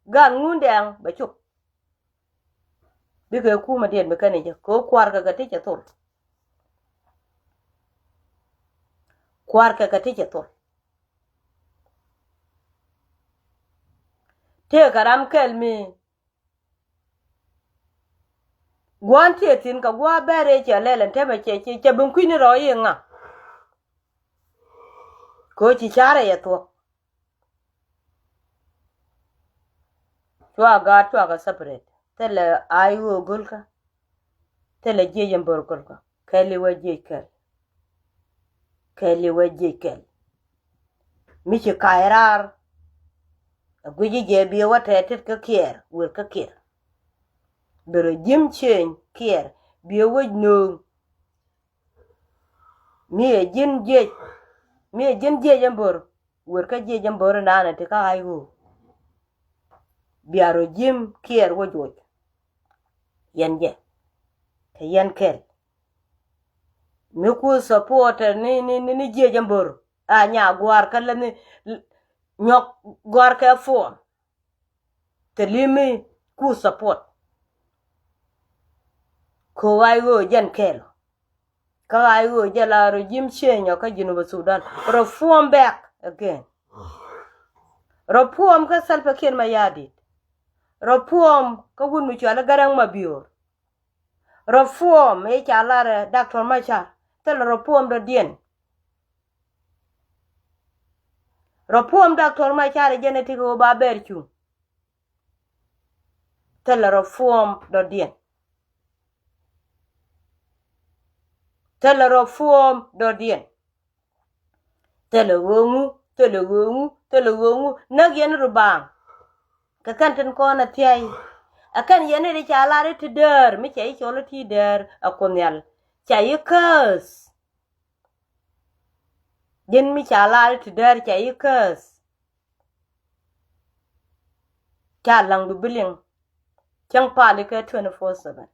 gan ngundang ba chuk bi ke ku ma den be kane ko kwar ka gati cha tor kwar ka gati cha tor te karam kelmi gwan tin ka gwa bere che lelen te ba che bun kwini ro yenga ko chi chare ya to chwa ga separate tele ayu gulka tele je jambor gulka kali waje kel mi chi kairar guji je bi wata tet ka kier wir ka kier bere jim chen kier bi woj no mi jin je jambor wir ka je jambor na te ka ayu biaro jim kier woj yan je te yan kel mi ku support ni je jambor anya gwar kala ni nyok gwar ka phone te limi ku support ko ayu jan kel Kayo jala regime change ka Junuba Sudan. Reform back again. Reform ka Salva Kiir Mayardit. Reform ka wun mi chala garang mabior. Reform e chala Dr. Machar. Tel reform do dien. Reform Dr. Machar genetic o ba berchu. Tel reform do dien. Tel reform do dien. Tel wongu nagyen rubang. Ka kanten kona tiai. Akan yene de chala ti der mi chai cholo ti der akonyal. Chai kus. Yen mi chala ti der chai kus. Chalang du biling. Chang pali ka 24/7.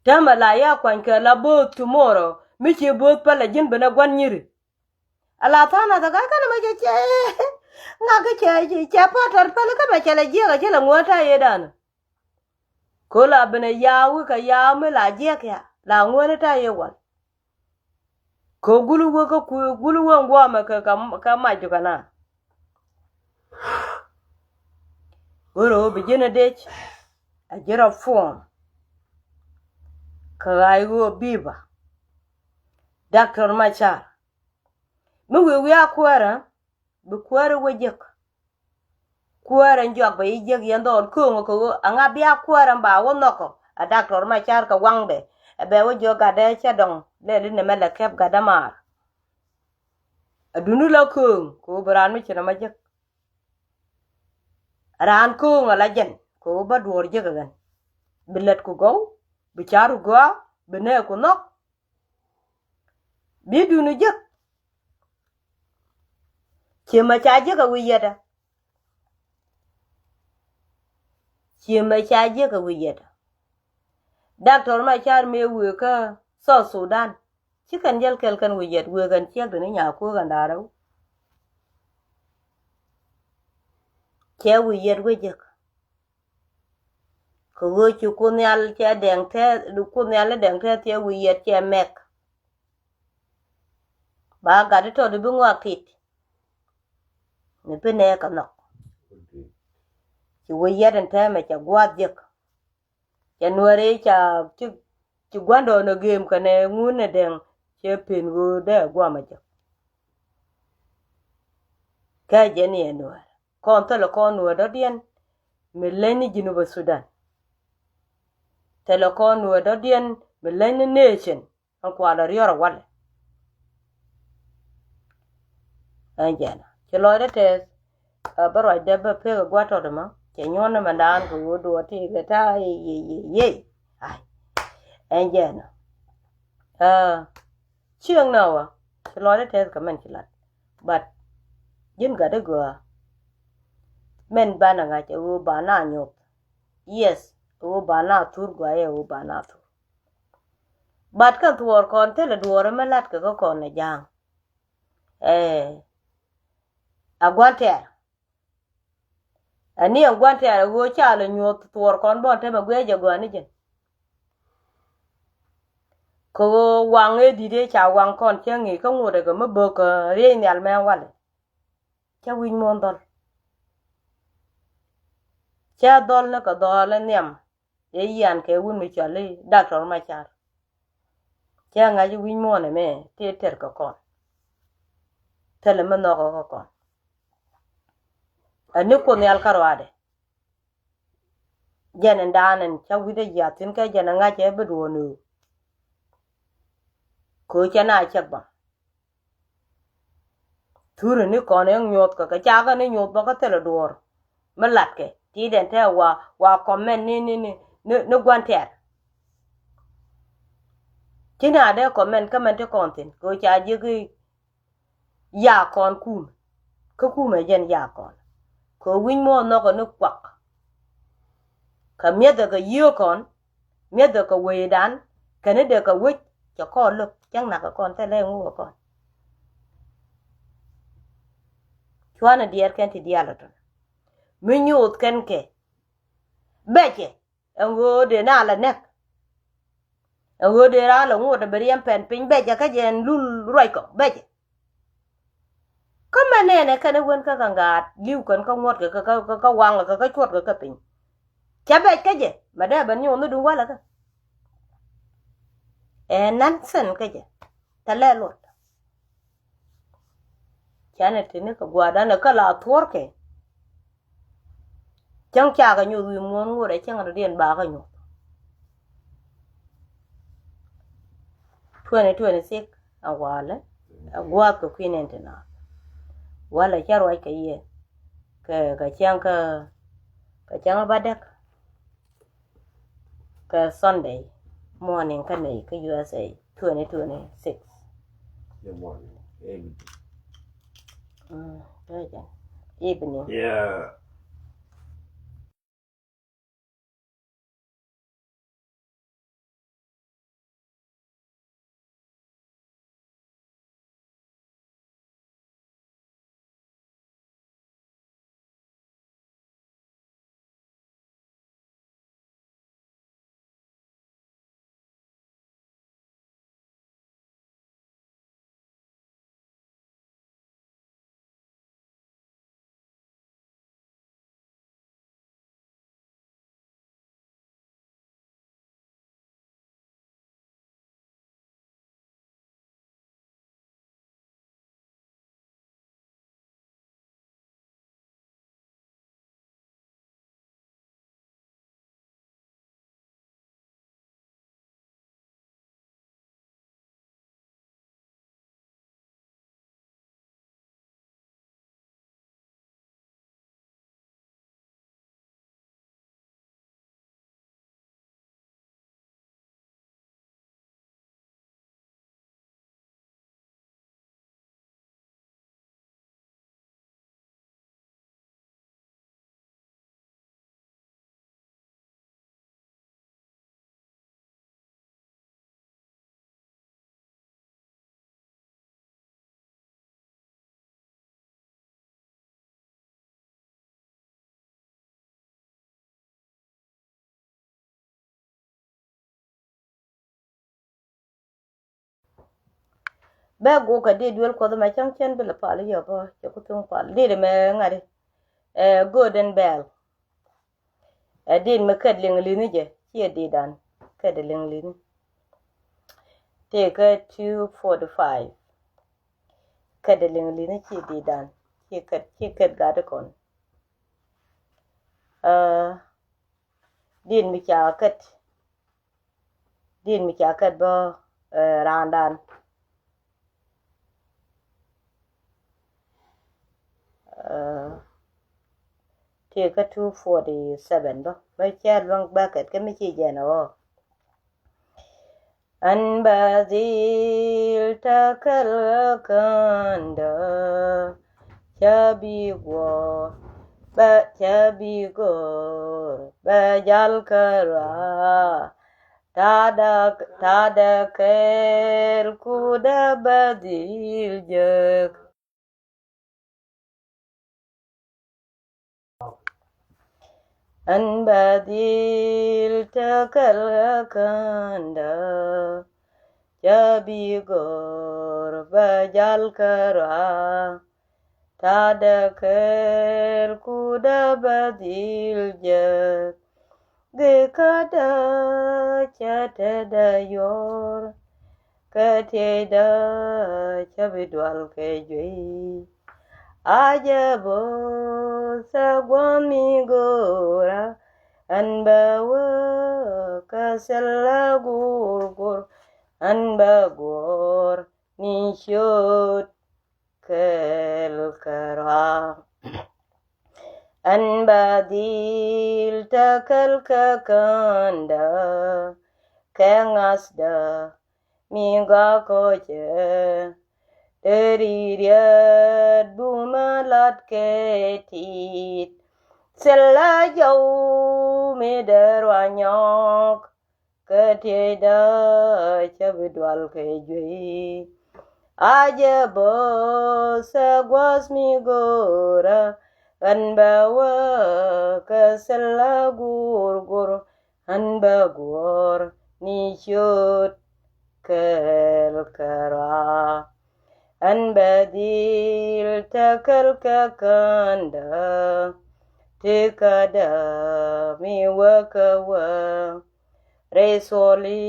Tama la ya kwanka la both tomorrow. Mi chi both pala jin bana gwan nyiri. Ala tana ta kana ma che nga ka che patar pala ka ba chala jega chala ngota yedan. Kola bana yawu ka yawu la jeka la ngona ta yewan. Ko guluwo ka guluwo ngwa ka ma jukana. Goro bijina dech a jira form. Kagaigo biba. Dr. Machar. We akwara. Bukwara wajek. Kwara njok ba ijek yandol kungo ko anga bi akwara ba wonoko. A Dr. Machar ka wangde. Ebe wajo gade chadong. Leli ne mele kep gadamar. Adunu la kung. Ko beran mi chena majek. Ran kung ala jen. Ko ba duor jekagan. Bilet ko go. Bicharu go. Bine ko nok. Bidunu jek. Chima chaje ka wiyada. Chima chaje ka wiyada. Dr. Machar me weka South Sudan. Chikan jel kelkan wiyad wegan chek dani nyako gandaro. Che wiyad wejek. Ko wochu kunyal che deng te kunyal deng te wiyad che mek. Ba gadi to du bungwa kit. Ni pene ka nok. Chi wiyad ente me cha gwad jek. Cha Nuer cha chi gwando no game kane ngune deng che pingu de gwama jek. Ka jeni Nuer. Kon tolo kon Nuer do dien me leni Junuba Sudan. Telo kon Nuer do dien me leni nation an kwala riora wale. Anjana. Chiloide tes baro debbe pega gwato de ma. Che nyona mandan ko wodo ati gata ye. Ai. Anjana. Chiang nawa. Chiloide tes kamen chilat. But jin gade go. Men bana nga che wo bana nyop. Yes, wo bana tur go ye wo bana tur. But kan tuor kon tele duore melat ka kon ne jang. Agwante. Ani agwante wo chalo nyop tuor kon bon te magweje go ani jen. Ko wange dide cha wang kon chengi ko ngure go maboko re nyal me wale. Cha win mondol. Cha dol na ka dol nyam. E yan ke wun mi chale Dr. Machar. Cha ngaji win mone me te ter ko kon. Tele me no ko kon. Ani ko nyal karwade. Jenen danen cha wide yatin ka jena ngaje bedwonu. Ko chana chakba. Turu ni kon yang nyot ka chaga ni nyot ba ka tele dor. Malatke. Ti den te wa comment ni gwanter. Tina de comment te kontin. Ko cha jigi ya kon kum. Ko kume jen ya kon. Ko win mo no ko no kwak. Ka mieda ka yo kon. Mieda ka wedan. Kane de ka wich. Cha kon luk. Chang na ka kon te le ngu kon. Chwana dier ken ti dialaton. Minyut kenke. Beche. Ngo de na la nek. wo de ra lo ngo de beriam pen pin beje ka jen lul roi ko beje kama nene kana won ka kangat liu kan ka ngot ka wang ka chot ka pin chabe ka je mada ban yo no du wala ka nansen ka je tale lo chane tini ka gwada na ka la torke chang cha ga nyu wi mon ngore chang ra den ba ka nyu 2026 awale agwa ko kwinen tena wala charwa ka ye ka chang badak ka Sunday morning ka nei ka USA 2026 the morning. Evening. Yeah. Ba go ka de duel ko ma chang chen bela pal yo bo ko tung pal de me ngari golden bell din me kad ling li ni je chi de dan kad ling li ni te ka 245 kad ling li ni chi de dan chi kad ga de kon din mi cha kad bo randan te ka 247 bo ba cha long ba kad ka mi chi je no an bazil takal kanda chabigo ba jal kara tada kel kuda bazil jak an bazil takal kanda Jabigor bajal kara tada ker kuda badil jak gekada chatada yor kateda chabidwal kejui ajabo sagwamigora anbawa kasala gurgur Anbagor nishot kel kara Anbadil takal kakanda Kengasda minga koche Teriryat bumalat ketit Sela jau mederwanyok Ketieda chabidwal kejui ajabo sagwas migora anbawa kasala gurgur anbagor ni shut kel kara an badil takal kakanda tikada mi wakawa resoli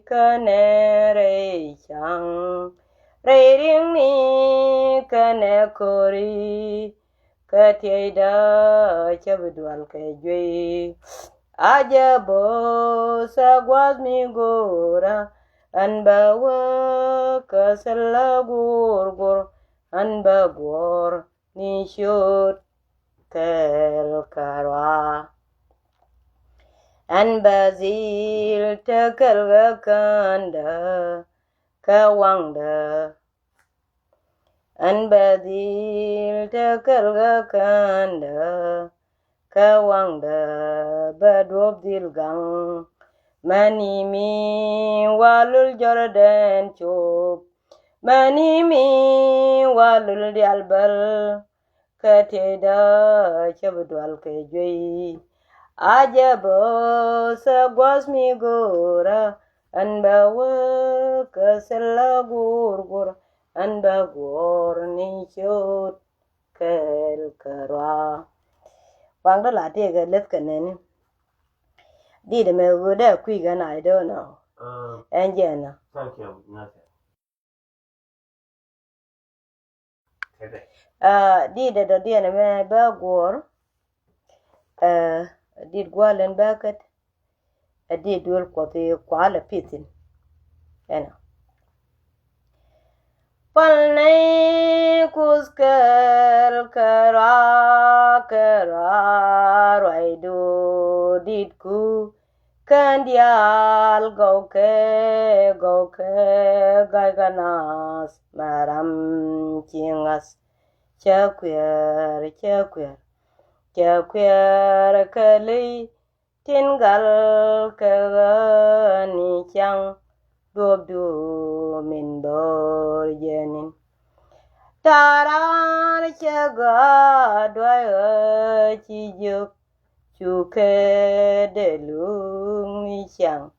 kanere chang reiring ni kanekori katieda chabdwal kejwe ajabo sagwaz mi gora anbawa kasala gurgur anbagor ni shut kel karwa anbazil takal kanda kawangda anbazil takal kanda kawangda badob dilgang manimi walul jordan chop manimi walul dialbal kateda chabdwal kejwe ajabo sagwas mi gora anbawa kasala gurgur anbagor ni chot kel karwa wangda la te ga let kanene di de me go da kwi ga I don't know enjena Thank you. Nothing. di de do di ne me ba gor di gwalen bakat di dul ko te kwala pitin ena palne kuskal kara kara raido ditku kandial gauke gaganas maram cingas cakwer kali tingal kagani chang dobdu min bor jenin tarar chaga dwaya chijuk chuke delung ni chang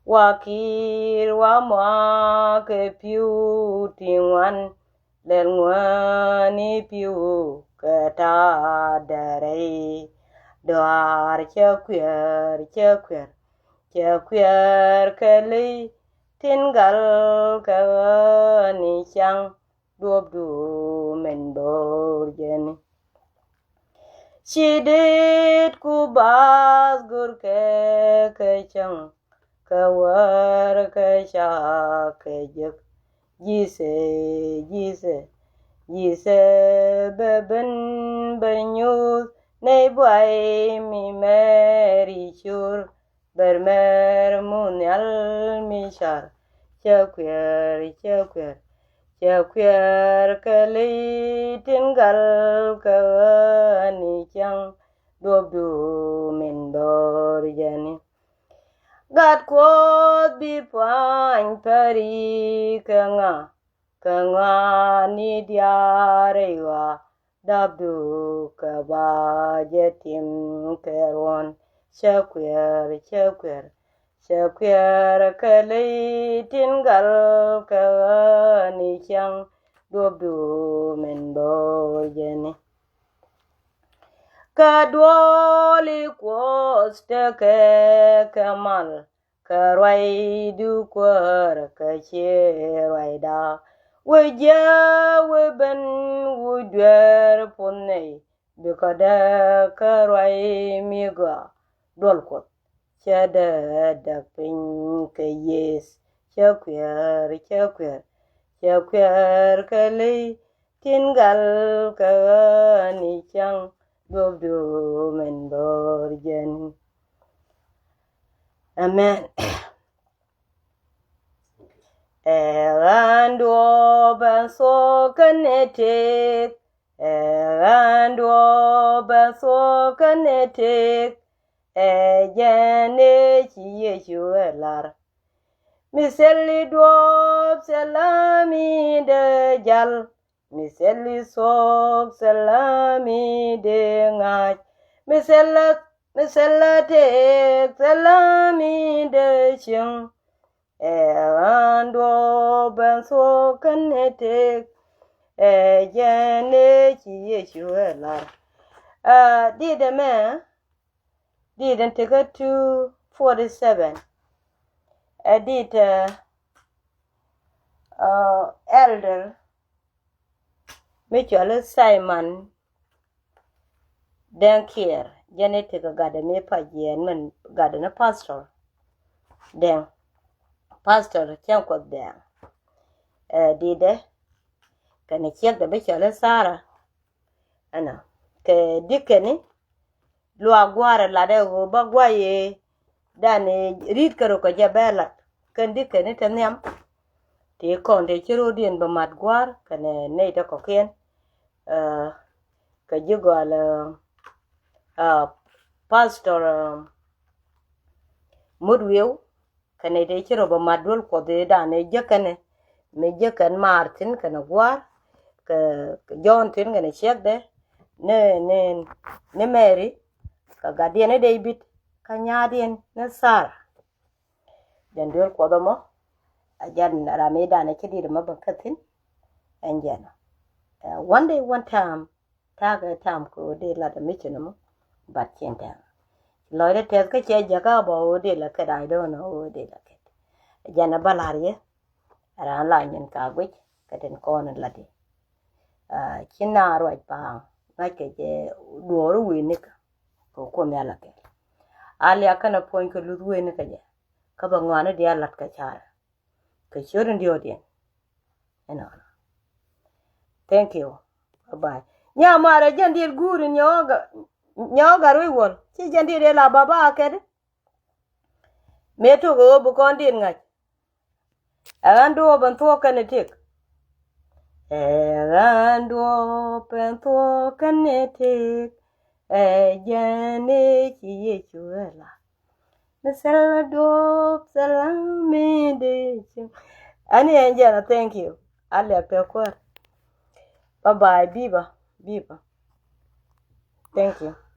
wakir wama ke piu tingwan lelngwani piu kata darai doar chakwer kali tingal kagani chang dobdu men bor jeni shidit kubas gurke kechang kawar kesha kejek jise beben banyus nei boy mi meri chur bermer munyal mishar chakwer kali tingal kawani chang dobdu min bor jani gat ko bi pan pari kanga ni diarewa dabdu kaba jetim keron chakwer kali tingal kawani chang dobdu men bor jeni kadwali kwas teke kamal karwai du kwar kachirwai da wajah waban wudwer punai bikada karwai miga dolkot chada dapin kayes chakwer kali tingal kawani chang dobdu men bor jen amen Erando baso kanetik ejene chiye chuelar miseli duop salami de jal miseli sok salami de ngach miseli Misalate salami de ching ando benso kanete jene chi yeshuela did the man didn't take it to 47 did elder Mitchell Simon don't care genetic gada me pa jen gada na pastor den pastor chen ko den dide kana chek da Mitchell Sara ana ke dikeni lo agwara la de go bagwaye dane rit karo ko jabela kan dikeni tanyam te konde chiro dien ba mat gwar kana ne ta ko ken ka jigwala pastor mudwew kane de chiro ba madul ko de dane jekane me jekan martin kana gwar ka John tin gane chek de ne Mary ka gadien David ka nyadien ne Sara den dul ko do mo ajan rame dane chidi ma bakatin enjana one day one time taga tam ko de la da michino but chenta loire tes ka che jaga bo de la ka I don't know de la ka jana balarie ara la nyen ka gwe ka den ko na la de china ro pa na ke je duoro wi ni ko me la ke ali akana point ko lu wi ni ka je ka ba ngwana de la ka chara ka shorin dio de thank you bye nya mara jandir guri nyoga roi wol chi jandir la baba akede me to go bu kondir ngach ando ban to kanetik ando ban to kanetik jane chi yechuela mesel do salame de ani angela thank you alle akwa bye bye biba thank you